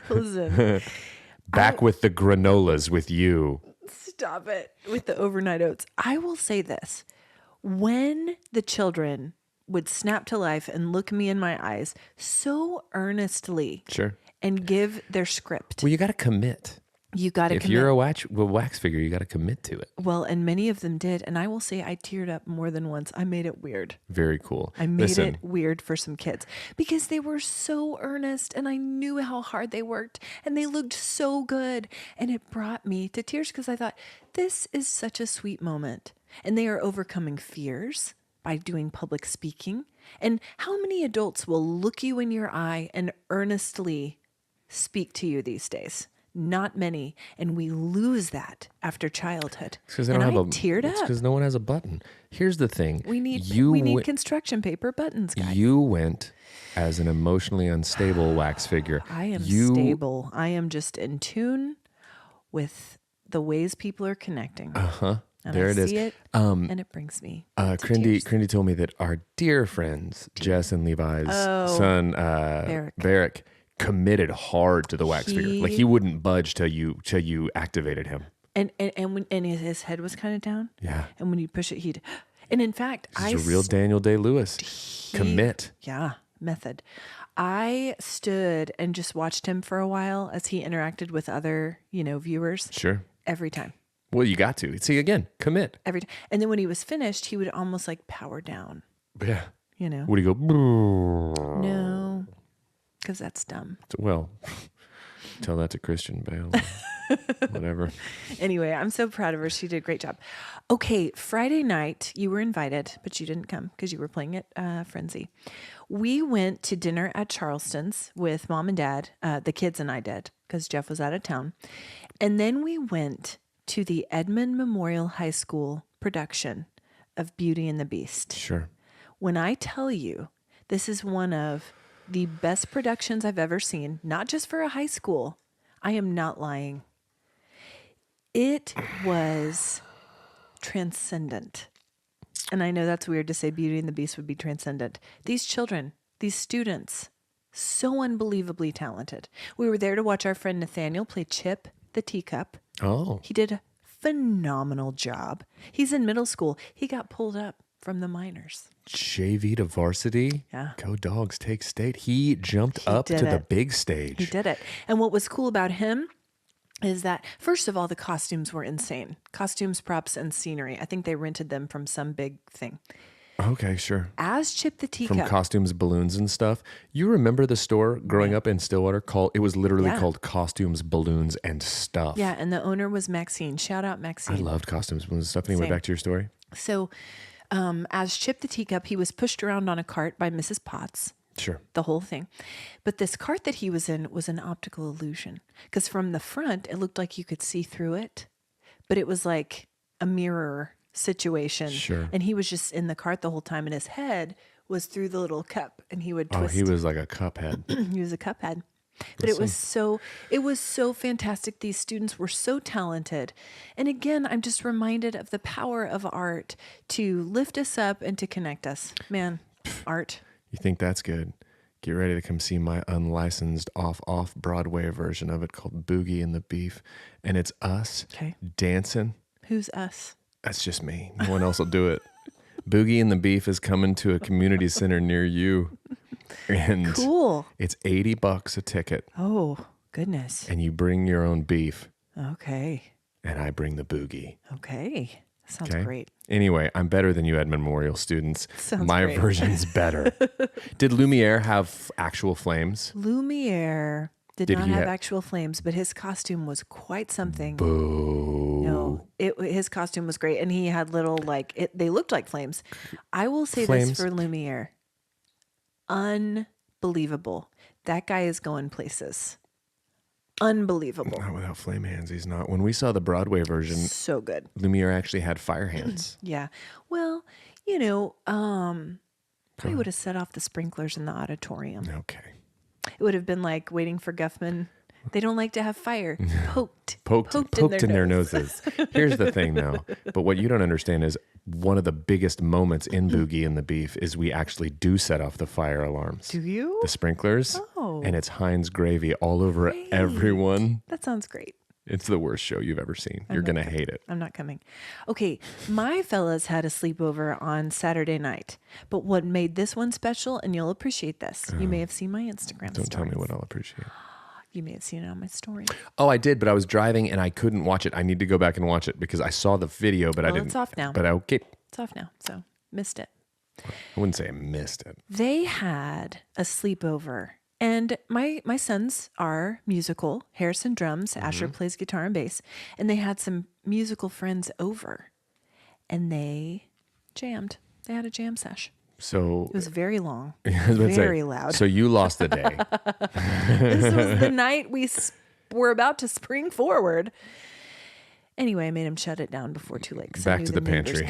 B: Listen.
A: Back with the granolas with you.
B: Stop it with the overnight oats. I will say this. When the children would snap to life and look me in my eyes so earnestly and give their script.
A: Well, you got to commit.
B: You got to commit.
A: If you're a wax figure, you got to commit to it.
B: Well, and many of them did. And I will say I teared up more than once. I made it weird.
A: Very cool.
B: I made it weird for some kids because they were so earnest and I knew how hard they worked and they looked so good. And it brought me to tears because I thought, this is such a sweet moment. And they are overcoming fears. by doing public speaking. And how many adults will look you in your eye and earnestly speak to you these days? Not many. And we lose that after childhood. And I teared up.
A: It's because no one has a button. Here's the thing.
B: We need construction paper buttons, guys.
A: You went as an emotionally unstable wax figure.
B: I am stable. I am just in tune with the ways people are connecting. And
A: there
B: I
A: it is.
B: See it, and it brings me to tears.
A: Crindy told me that our dear friends, Jess and Levi's son, Barrick, committed hard to the wax figure. Like he wouldn't budge till you activated him.
B: And his head was kind of down.
A: Yeah.
B: And when you push it, he'd. And in fact,
A: He's a real Daniel Day-Lewis. Commit.
B: Yeah, method. I stood and just watched him for a while as he interacted with other, viewers.
A: Sure.
B: Every time.
A: Well, you got to. See, again, commit.
B: Every time. And then when he was finished, he would almost like power down.
A: Yeah.
B: Would
A: he go?
B: No, because that's dumb.
A: Well, tell that to Christian Bale. Whatever.
B: Anyway, I'm so proud of her. She did a great job. Okay, Friday night, you were invited, but you didn't come because you were playing at Frenzy. We went to dinner at Charleston's with Mom and Dad. The kids and I did because Jeff was out of town. And then we went to the Edmond Memorial High School production of Beauty and the Beast.
A: Sure.
B: When I tell you, this is one of the best productions I've ever seen, not just for a high school. I am not lying. It was transcendent. And I know that's weird to say Beauty and the Beast would be transcendent. These children, these students, so unbelievably talented. We were there to watch our friend Nathaniel play Chip the teacup.
A: Oh.
B: He did a phenomenal job. He's in middle school. He got pulled up from the minors.
A: JV to varsity.
B: Yeah.
A: Go Dogs take state. He jumped up to the big stage.
B: He did it. And what was cool about him is that, first of all, the costumes were insane. Costumes, props, and scenery. I think they rented them from some big thing.
A: Okay, sure.
B: As Chip the Teacup.
A: From costumes, balloons, and stuff. You remember the store growing up in Stillwater? It was literally called Costumes, Balloons, and Stuff.
B: Yeah, and the owner was Maxine. Shout out Maxine.
A: I loved costumes, balloons, and stuff. Anyway, back to your story.
B: So, as Chip the Teacup, he was pushed around on a cart by Mrs. Potts.
A: Sure.
B: The whole thing. But this cart that he was in was an optical illusion. Because from the front, it looked like you could see through it. But it was like a mirror situation.
A: Sure.
B: And he was just in the cart the whole time. And his head was through the little cup. And he would twist.
A: Oh, he was like a cup head.
B: He was a cup head. But it was so fantastic. These students were so talented. And again, I'm just reminded of the power of art to lift us up and to connect us. Man, art.
A: You think that's good? Get ready to come see my unlicensed off Broadway version of it called Boogie and the Beef. And it's us dancing.
B: Who's us?
A: That's just me. No one else will do it. Boogie and the Beef is coming to a community center near you. And
B: cool.
A: It's $80 a ticket.
B: Oh, goodness.
A: And you bring your own beef.
B: Okay.
A: And I bring the boogie.
B: Okay. Sounds great.
A: Anyway, I'm better than you Edmond Memorial students.
B: Sounds
A: My
B: great.
A: version's better. Did Lumiere have actual flames?
B: Lumiere did not have actual flames, but his costume was quite something.
A: Boo.
B: No, his costume was great. And he had little, they looked like flames. I will say this for Lumiere. Unbelievable. That guy is going places. Unbelievable.
A: Not without flame hands, he's not. When we saw the Broadway version,
B: so good.
A: Lumiere actually had fire hands.
B: Yeah. Well, probably would have set off the sprinklers in the auditorium.
A: Okay.
B: It would have been like waiting for Guffman. They don't like to have fire poked
A: in their noses. Here's the thing, though. But what you don't understand is one of the biggest moments in Boogie and the Beef is we actually do set off the fire alarms.
B: Do you?
A: The sprinklers.
B: Oh.
A: And it's Heinz gravy all over everyone.
B: That sounds great.
A: It's the worst show you've ever seen. You're going to hate it.
B: I'm not coming. Okay, my fellas had a sleepover on Saturday night. But what made this one special, and you'll appreciate this. You may have seen my Instagram
A: Don't tell me what I'll appreciate.
B: You may have seen it on my story.
A: Oh, I did, but I was driving and I couldn't watch it. I need to go back and watch it because I saw the video, but I didn't.
B: It's off now.
A: But okay.
B: It's off now, so missed it.
A: I wouldn't say I missed it.
B: They had a sleepover. And my sons are musical. Harrison drums, Asher plays guitar and bass. And they had some musical friends over. And they jammed. They had a jam sesh.
A: So
B: it was very long, very loud.
A: So you lost the day.
B: This was the night we were about to spring forward. Anyway, I made him shut it down before too late.
A: Back to the pantry.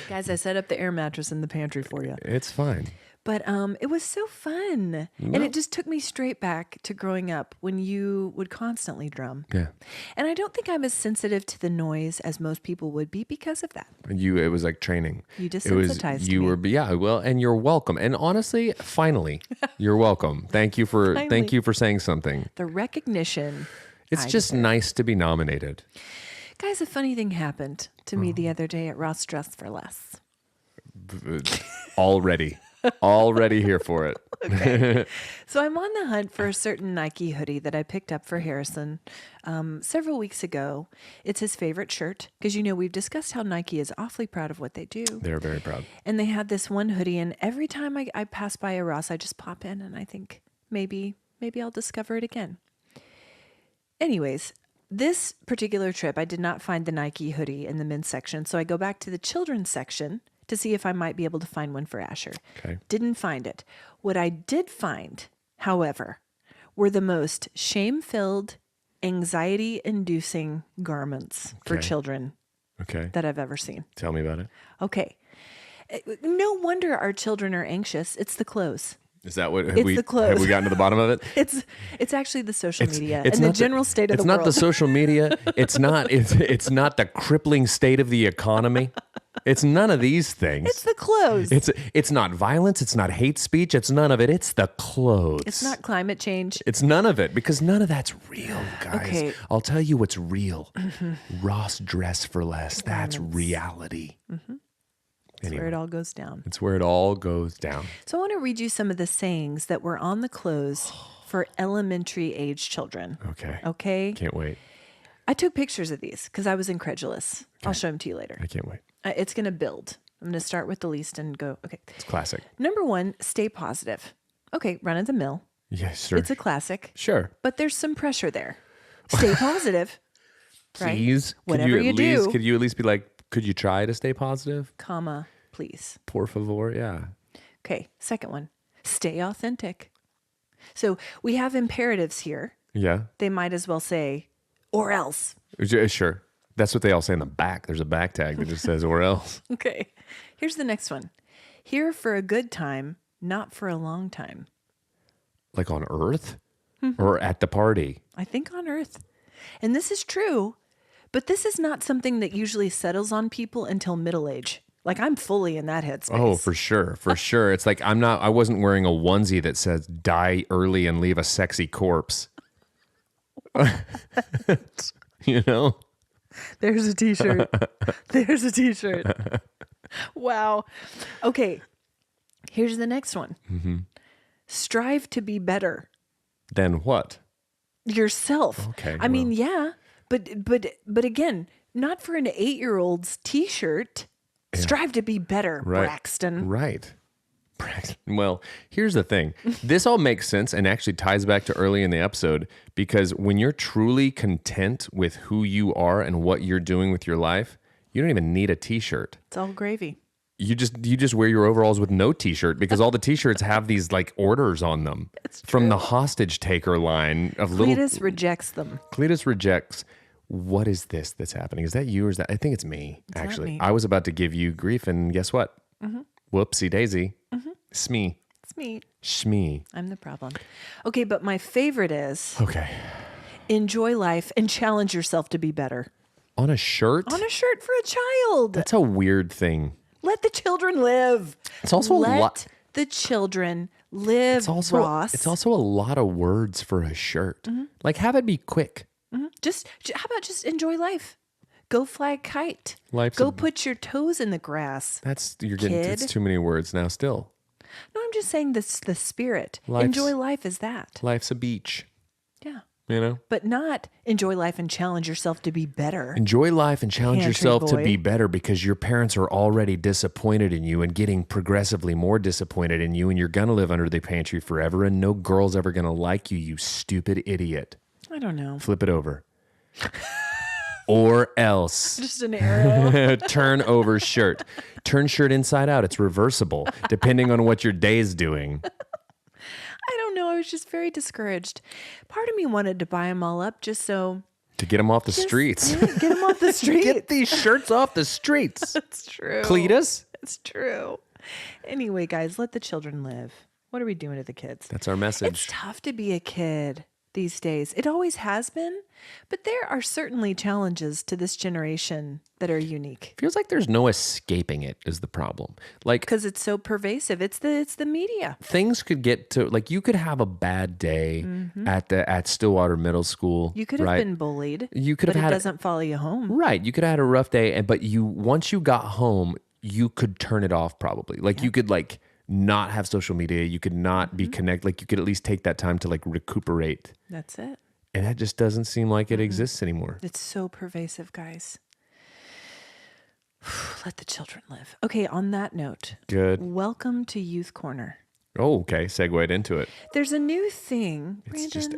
B: Guys, I set up the air mattress in the pantry for you.
A: It's fine.
B: But it was so fun. And it just took me straight back to growing up when you would constantly drum.
A: Yeah.
B: And I don't think I'm as sensitive to the noise as most people would be because of that.
A: It was like training.
B: You desensitized me.
A: Yeah, well, and you're welcome. And honestly, finally, you're welcome. Thank you for saying something.
B: The recognition.
A: It's just nice to be nominated.
B: Guys, a funny thing happened to me the other day at Ross Dress for Less.
A: Already here for it.
B: Okay. So I'm on the hunt for a certain Nike hoodie that I picked up for Harrison several weeks ago. It's his favorite shirt because, we've discussed how Nike is awfully proud of what they do.
A: They're very proud.
B: And they had this one hoodie, and every time I pass by a Ross, I just pop in and I think maybe I'll discover it again. Anyways, this particular trip, I did not find the Nike hoodie in the men's section, so I go back to the children's section to see if I might be able to find one for Asher.
A: Okay.
B: Didn't find it. What I did find, however, were the most shame-filled, anxiety-inducing garments for children that I've ever seen.
A: Tell me about it.
B: Okay. No wonder our children are anxious. It's the clothes.
A: Is that what
B: the clothes.
A: Have we gotten to the bottom of it?
B: It's actually the social media and the general state of the world.
A: It's not the social media. It's not the crippling state of the economy. It's none of these things.
B: It's the clothes.
A: It's not violence. It's not hate speech. It's none of it. It's the clothes.
B: It's not climate change.
A: It's none of it because none of that's real, guys.
B: Okay.
A: I'll tell you what's real. Ross Dress for Less. That's reality.
B: Mm-hmm. That's where it all goes down.
A: It's where it all goes down.
B: So I want to read you some of the sayings that were on the clothes for elementary age children. Okay?
A: Can't wait.
B: I took pictures of these because I was incredulous. Okay. I'll show them to you later.
A: I can't wait.
B: It's going to build. I'm going to start with the least and go, okay.
A: It's classic.
B: Number 1, stay positive. Okay, run of the mill.
A: Yes, sure.
B: It's a classic.
A: Sure.
B: But there's some pressure there. Stay positive.
A: Please.
B: Right? Whatever you do.
A: Could you at least be like, could you try to stay positive?
B: Comma, please.
A: Por favor, yeah. Okay,
B: second one. Stay authentic. So we have imperatives here.
A: Yeah.
B: They might as well say, or else.
A: Sure. That's what they all say in the back. There's a back tag that just says, or else.
B: Okay. Here's the next one. Here for a good time, not for a long time.
A: Like on Earth? Or at the party?
B: I think on Earth. And this is true, but this is not something that usually settles on people until middle age. Like I'm fully in that headspace.
A: Oh, for sure. For sure. It's like I wasn't wearing a onesie that says die early and leave a sexy corpse. You know?
B: There's a t-shirt. There's a t-shirt. Wow. Okay. Here's the next one. Mm-hmm. Strive to be better.
A: Than what?
B: Yourself.
A: Okay.
B: I mean, yeah, but again, not for an 8-year-old's t-shirt. Yeah. Strive to be better,
A: right.
B: Braxton.
A: Right. Braxton. Well, here's the thing. This all makes sense and actually ties back to early in the episode because when you're truly content with who you are and what you're doing with your life, you don't even need a t-shirt.
B: It's all gravy.
A: You just wear your overalls with no t-shirt because all the t-shirts have these like orders on them from the hostage taker line of
B: Cletus rejects them.
A: Cletus rejects. What is this that's happening? Is that you or is that? I think it's me, actually.
B: Me.
A: I was about to give you grief and guess what? Mm-hmm. Whoopsie daisy. Mm-hmm. Smee. Shmee.
B: I'm the problem. Okay, but my favorite is enjoy life and challenge yourself to be better.
A: On a shirt?
B: On a shirt for a child.
A: That's a weird thing.
B: Let the children live.
A: It's also
B: Let the children live, Ross.
A: It's also a lot of words for a shirt. Mm-hmm. Like, have it be quick.
B: Mm-hmm. How about just enjoy life? Go fly a kite. Put your toes in the grass.
A: It's too many words now still.
B: No, I'm just saying this the spirit. Enjoy life is that.
A: Life's a beach.
B: Yeah.
A: You know?
B: But not enjoy life and challenge yourself to be better.
A: Enjoy life and challenge yourself to be better because your parents are already disappointed in you and getting progressively more disappointed in you and you're going to live under the pantry forever and no girl's ever going to like you, you stupid idiot.
B: I don't know.
A: Flip it over. or else.
B: Just an arrow.
A: Turn over shirt. Turn shirt inside out. It's reversible, depending on what your day's doing.
B: I don't know. I was just very discouraged. Part of me wanted to buy them all up just so...
A: To get them off the streets.
B: Yeah, get them off the streets.
A: Get these shirts off the streets.
B: That's true.
A: Cletus?
B: It's true. Anyway, guys, let the children live. What are we doing to the kids?
A: That's our message.
B: It's tough to be a kid these days. It always has been, but there are certainly challenges to this generation that are unique.
A: Feels like there's no escaping it is the problem. Like,
B: because it's so pervasive. It's the media.
A: Things could get to, like, you could have a bad day at Stillwater Middle School.
B: You could have been bullied.
A: You could have had
B: it doesn't follow you home.
A: Right. You could have had a rough day, but once you got home, you could turn it off probably. Like you could not have social media. You could not be connected. Like you could at least take that time to recuperate.
B: That's it.
A: And that just doesn't seem like it exists anymore.
B: It's so pervasive, guys. Let the children live. Okay, on that note.
A: Good.
B: Welcome to Youth Corner.
A: Oh, okay. Segued into it.
B: There's a new thing.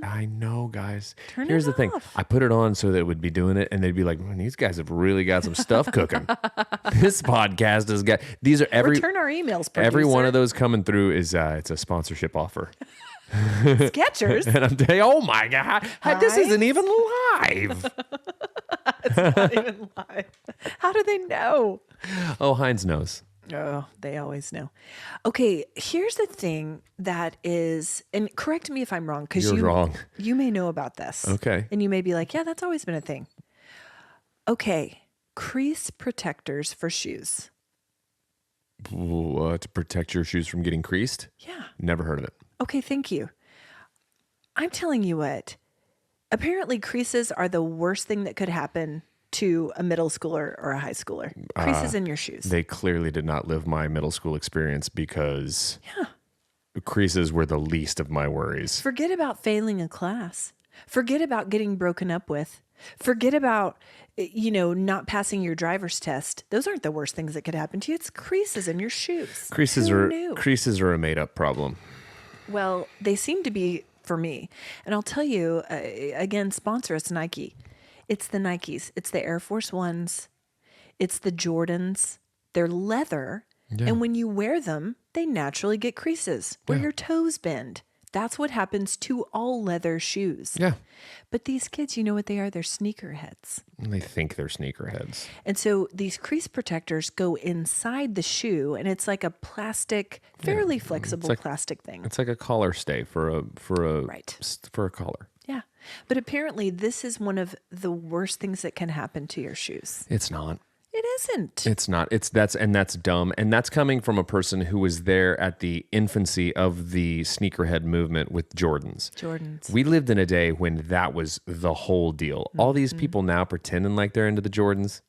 A: I know, guys.
B: Turn
A: Here's
B: it
A: the thing.
B: off.
A: I put it on so that it would be doing it, and they'd be like, "Man, these guys have really got some stuff cooking." This podcast has got, these are
B: Return our emails, producer.
A: every one of those coming through is, it's a sponsorship offer.
B: Skechers.
A: And I'm saying, oh my God, this isn't even live.
B: It's not even live. How do they know?
A: Oh, Heinz knows.
B: Oh, they always know. Okay, here's the thing that is, and correct me if I'm wrong, because
A: You're wrong.
B: You may know about this.
A: Okay.
B: And you may be like, yeah, that's always been a thing. Okay, crease protectors for shoes.
A: To protect your shoes from getting creased?
B: Yeah.
A: Never heard of it.
B: Okay, thank you. I'm telling you what, apparently creases are the worst thing that could happen to a middle schooler or a high schooler. Creases in your shoes.
A: They clearly did not live my middle school experience because creases were the least of my worries.
B: Forget about failing a class. Forget about getting broken up with. Forget about, not passing your driver's test. Those aren't the worst things that could happen to you. It's creases in your shoes.
A: Creases are a made-up problem.
B: Well, they seem to be for me. And I'll tell you, again, sponsor us, Nike. It's the Nikes. It's the Air Force Ones. It's the Jordans. They're leather. Yeah. And when you wear them, they naturally get creases where your toes bend. That's what happens to all leather shoes.
A: Yeah.
B: But these kids, you know what they are? They're sneakerheads.
A: And they think they're sneakerheads.
B: And so these crease protectors go inside the shoe, and it's like a plastic, fairly flexible plastic thing.
A: It's like a collar stay for a collar.
B: Yeah. But apparently this is one of the worst things that can happen to your shoes.
A: It's not.
B: It isn't.
A: It's not. That's dumb. And that's coming from a person who was there at the infancy of the sneakerhead movement with Jordans. We lived in a day when that was the whole deal. Mm-hmm. All these people now pretending like they're into the Jordans.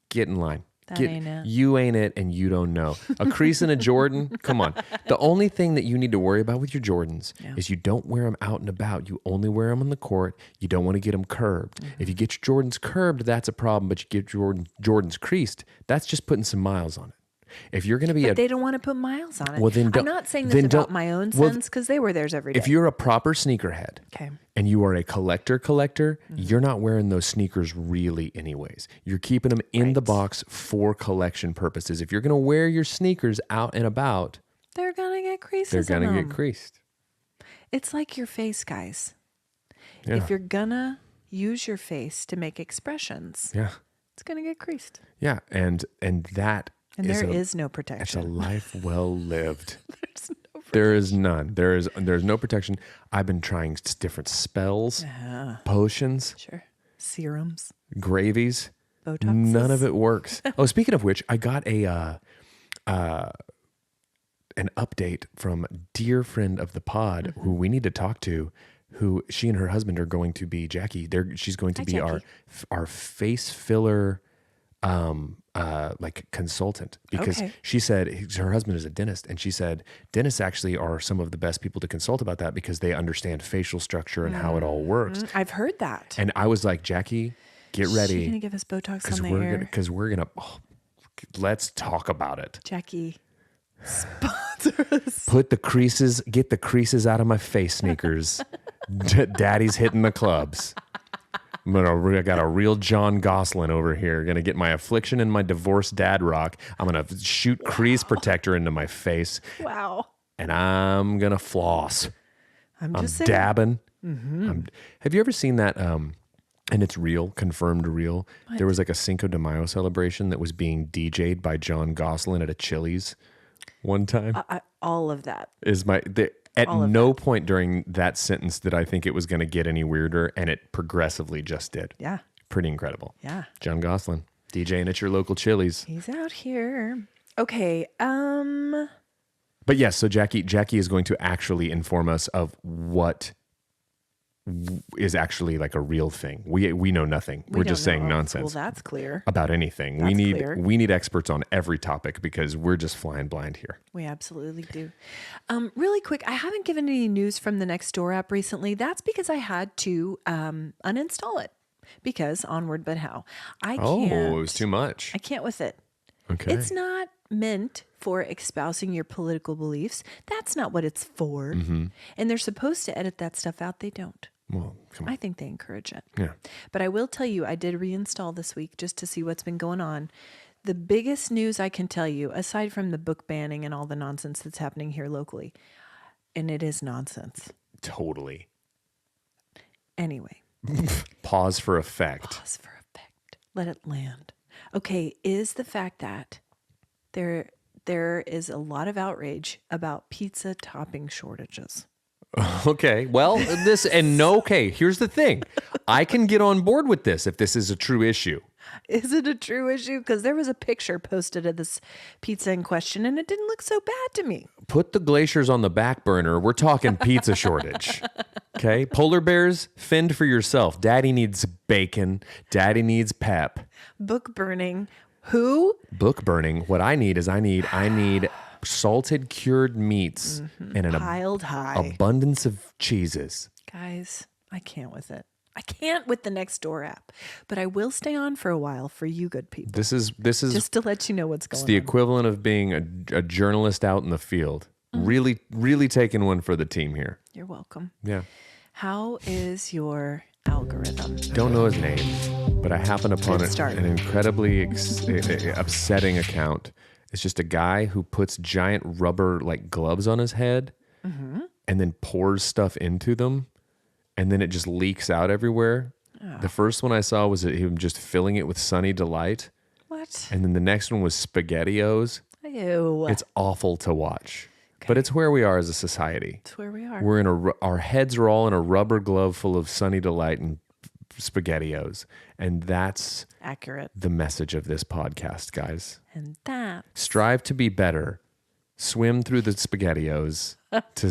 A: Get in line.
B: Ain't it.
A: You ain't it, and you don't know. A crease in a Jordan? Come on. The only thing that you need to worry about with your Jordans is you don't wear them out and about. You only wear them on the court. You don't want to get them curved. Mm-hmm. If you get your Jordans curved, that's a problem. But you get Jordans creased, that's just putting some miles on it. If you're going to be
B: but they don't want to put miles on it.
A: Well, then
B: I'm not saying this about my own sons because they wear theirs every day.
A: If you're a proper sneakerhead and you are a collector, you're not wearing those sneakers really anyways. You're keeping them in the box for collection purposes. If you're going to wear your sneakers out and about,
B: they're going to get creases.
A: They're going to get creased.
B: It's like your face, guys. Yeah. If you're going to use your face to make expressions, it's going to get creased.
A: Yeah, and that...
B: And there is no protection.
A: It's a life well lived.
B: There's no protection.
A: There is none. There's no protection. I've been trying different spells, potions,
B: serums,
A: gravies,
B: Botox.
A: None of it works. Oh, speaking of which, I got an update from a dear friend of the pod who we need to talk to. Who she and her husband are going to be Jackie. She's going to be our face filler. Like consultant because she said her husband is a dentist and she said dentists actually are some of the best people to consult about that because they understand facial structure and how it all works.
B: I've heard that.
A: And I was like, Jackie, get ready.
B: She's going to give us Botox on the air.
A: Because we're going to, let's talk about it.
B: Jackie, sponsor us.
A: Get the creases out of my face sneakers. Daddy's hitting the clubs. I got a real John Gosselin over here. Gonna get my affliction and my divorced dad rock. I'm gonna shoot crease protector into my face.
B: Wow.
A: And I'm gonna floss.
B: I'm just saying.
A: Dabbing. Have you ever seen that? And it's real, confirmed real. What? There was like a Cinco de Mayo celebration that was being DJ'd by John Gosselin at a Chili's one time.
B: All of that
A: is at no point during that sentence did I think it was going to get any weirder, and it progressively just did.
B: Yeah.
A: Pretty incredible.
B: Yeah.
A: John Gosselin, DJing at your local Chili's.
B: He's out here. Okay.
A: But yes, so Jackie is going to actually inform us of what is actually like a real thing. We know nothing. We're just saying nonsense.
B: Well, that's clear.
A: About anything. We need experts on every topic because we're just flying blind here.
B: We absolutely do. Really quick, I haven't given any news from the Nextdoor app recently. That's because I had to uninstall it because onward but how. I can't.
A: Oh, it was too much.
B: I can't with it.
A: Okay.
B: It's not meant for espousing your political beliefs. That's not what it's for. Mm-hmm. And they're supposed to edit that stuff out. They don't.
A: Well, come on.
B: I think they encourage it.
A: Yeah.
B: But I will tell you, I did reinstall this week just to see what's been going on. The biggest news I can tell you, aside from the book banning and all the nonsense that's happening here locally, and it is nonsense.
A: Totally.
B: Anyway.
A: Pause for effect.
B: Pause for effect. Let it land. Okay, is the fact that there is a lot of outrage about pizza topping shortages.
A: Okay, well, here's the thing. I can get on board with this if this is a true issue.
B: Is it a true issue? Because there was a picture posted of this pizza in question, and it didn't look so bad to me.
A: Put the glaciers on the back burner. We're talking pizza shortage. Okay? Polar bears, fend for yourself. Daddy needs bacon. Daddy needs pep.
B: Book burning. Who?
A: Book burning. What I need is I need salted cured meats and an
B: piled high
A: abundance of cheeses.
B: Guys, I can't with it. I can't with the Nextdoor app, but I will stay on for a while for you good people.
A: This is
B: just to let you know what's going on.
A: It's the equivalent of being a journalist out in the field. Really, really taking one for the team here.
B: You're welcome.
A: Yeah.
B: How is your algorithm?
A: Don't know his name, but I happened upon an incredibly upsetting account. It's just a guy who puts giant rubber like gloves on his head and then pours stuff into them. And then it just leaks out everywhere. Oh. The first one I saw was him just filling it with Sunny Delight.
B: What?
A: And then the next one was SpaghettiOs.
B: Ew.
A: It's awful to watch. Okay. But it's where we are as a society.
B: It's where we are.
A: Our heads are all in a rubber glove full of Sunny Delight and SpaghettiOs. And that's
B: accurate.
A: The message of this podcast, guys.
B: And that.
A: Strive to be better. Swim through the SpaghettiOs to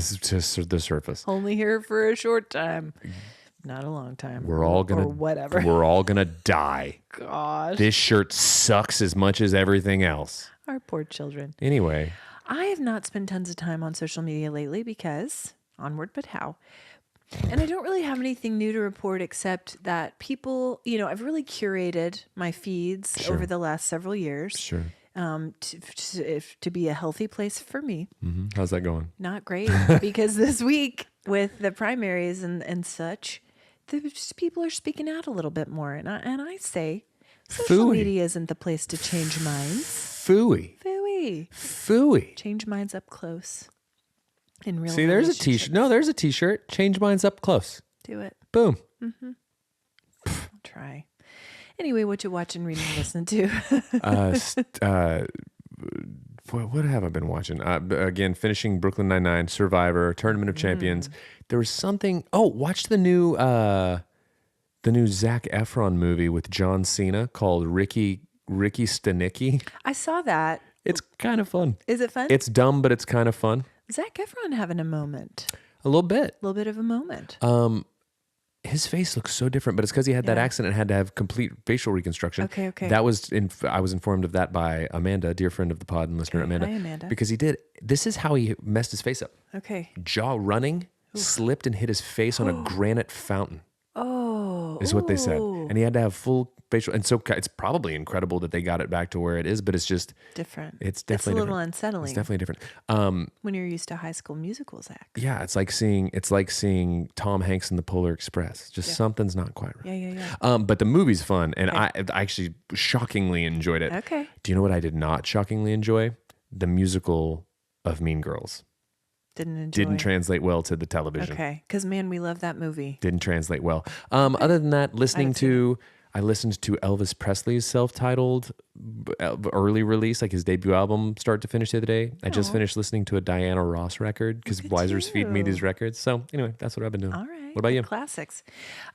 A: the surface.
B: Only here for a short time. Not a long time.
A: We're all gonna
B: whatever.
A: We're all gonna die.
B: Gosh.
A: This shirt sucks as much as everything else.
B: Our poor children.
A: Anyway.
B: I have not spent tons of time on social media lately because onward but how. And I don't really have anything new to report except that people, I've really curated my feeds over the last several years.
A: Sure.
B: To be a healthy place for me.
A: Mm-hmm. How's that going?
B: Not great, because this week with the primaries and such, people are speaking out a little bit more, and I say social media isn't the place to change minds.
A: Phooey.
B: Change minds up close. In real.
A: See, there's a t-shirt. No, there's a t-shirt. Change minds up close.
B: Do it.
A: Boom.
B: Mm-hmm. I'll try. Anyway, what you watching, reading, listening to?
A: What have I been watching? Again, finishing Brooklyn Nine-Nine, Survivor, Tournament of Champions. There was something. Oh, watch the new Zac Efron movie with John Cena called Ricky Stenicki.
B: I saw that.
A: It's kind of fun.
B: Is it fun?
A: It's dumb, but it's kind of fun.
B: Zac Efron having a moment.
A: A little bit.
B: A little bit of a moment.
A: His face looks so different, but it's because he had that accent and had to have complete facial reconstruction.
B: Okay.
A: I was informed of that by Amanda, dear friend of the pod and listener, Amanda.
B: Hi, Amanda.
A: Because this is how he messed his face up.
B: Okay.
A: Jaw running, slipped and hit his face on a granite fountain.
B: Oh.
A: Is what they said. And he had to have full facial, and so it's probably incredible that they got it back to where it is, but it's just
B: different.
A: It's definitely
B: a little
A: different.
B: unsettling.
A: It's definitely different.
B: When you're used to High School Musicals acts.
A: Yeah, it's like seeing Tom Hanks in the Polar Express. Just something's not quite right.
B: Yeah.
A: But the movie's fun, and I actually shockingly enjoyed it.
B: Okay.
A: Do you know what I did not shockingly enjoy? The musical of Mean Girls. Didn't translate well to the television.
B: Okay, because man, we love that movie.
A: Didn't translate well. Other than that, I listened to Elvis Presley's self-titled early release, like his debut album, start to finish the other day. I just finished listening to a Diana Ross record because Weiser's feed me these records. So anyway, that's what I've been doing.
B: All right.
A: What about you?
B: Classics.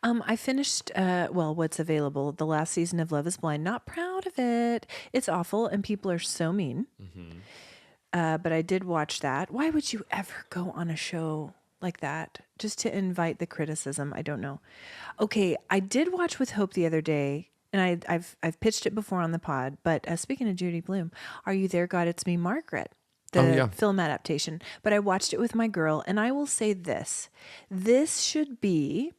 B: I finished, what's available, the last season of Love is Blind. Not proud of it. It's awful, and people are so mean. Mm-hmm. But I did watch that. Why would you ever go on a show like that just to invite the criticism? I don't know. Okay, I did watch With Hope the other day, and I've pitched it before on the pod. But speaking of Judy Blume, Are You There, God? It's Me, Margaret, the film adaptation. But I watched it with my girl, and I will say this: this should be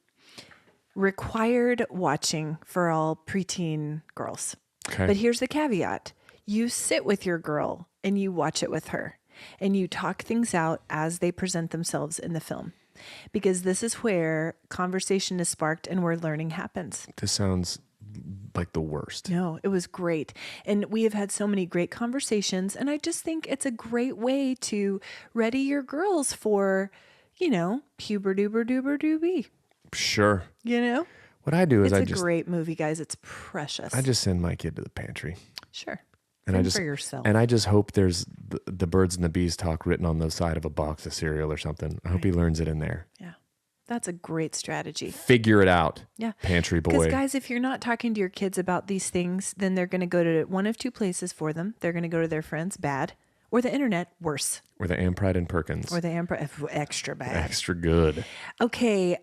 B: required watching for all preteen girls. Okay. But here's the caveat: you sit with your girl and you watch it with her, and you talk things out as they present themselves in the film, because this is where conversation is sparked and where learning happens.
A: This sounds like the worst.
B: No, it was great. And we have had so many great conversations, and I just think it's a great way to ready your girls for, puber-duber-duber-doobie.
A: Sure. What I do is
B: it's a great movie, guys. It's precious.
A: I just send my kid to the pantry.
B: Sure.
A: And
B: for yourself.
A: And I just hope there's the birds and the bees talk written on the side of a box of cereal or something. I hope he learns it in there.
B: Yeah. That's a great strategy.
A: Figure it out.
B: Yeah.
A: Pantry boy.
B: Because guys, if you're not talking to your kids about these things, then they're going to go to one of two places for them. They're going to go to their friends, bad, or the internet, worse.
A: Or the Ampride and Perkins.
B: Or the Ampride, extra bad.
A: Extra good.
B: Okay.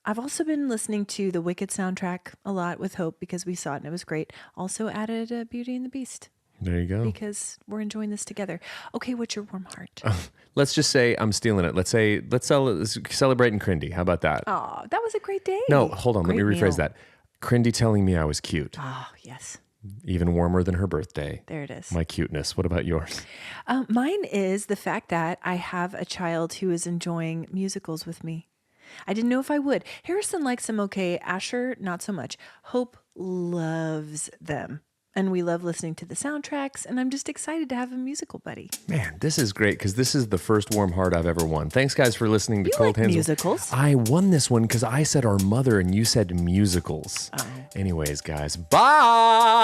B: I've also been listening to the Wicked soundtrack a lot with Hope because we saw it and it was great. Also added Beauty and the Beast.
A: There you go.
B: Because we're enjoying this together. Okay, what's your warm heart?
A: Let's just say I'm stealing it. Let's celebrate in Crindy. How about that?
B: Oh, that was a great day.
A: No, hold on. Let me rephrase that. Crindy telling me I was cute.
B: Oh, yes.
A: Even warmer than her birthday.
B: There it is.
A: My cuteness. What about yours?
B: Mine is the fact that I have a child who is enjoying musicals with me. I didn't know if I would. Harrison likes them okay. Asher, not so much. Hope loves them. And we love listening to the soundtracks. And I'm just excited to have a musical buddy.
A: Man, this is great because this is the first warm heart I've ever won. Thanks, guys, for listening to Cold Hands.
B: Musicals?
A: I won this one because I said our mother and you said musicals. Oh. Anyways, guys, bye.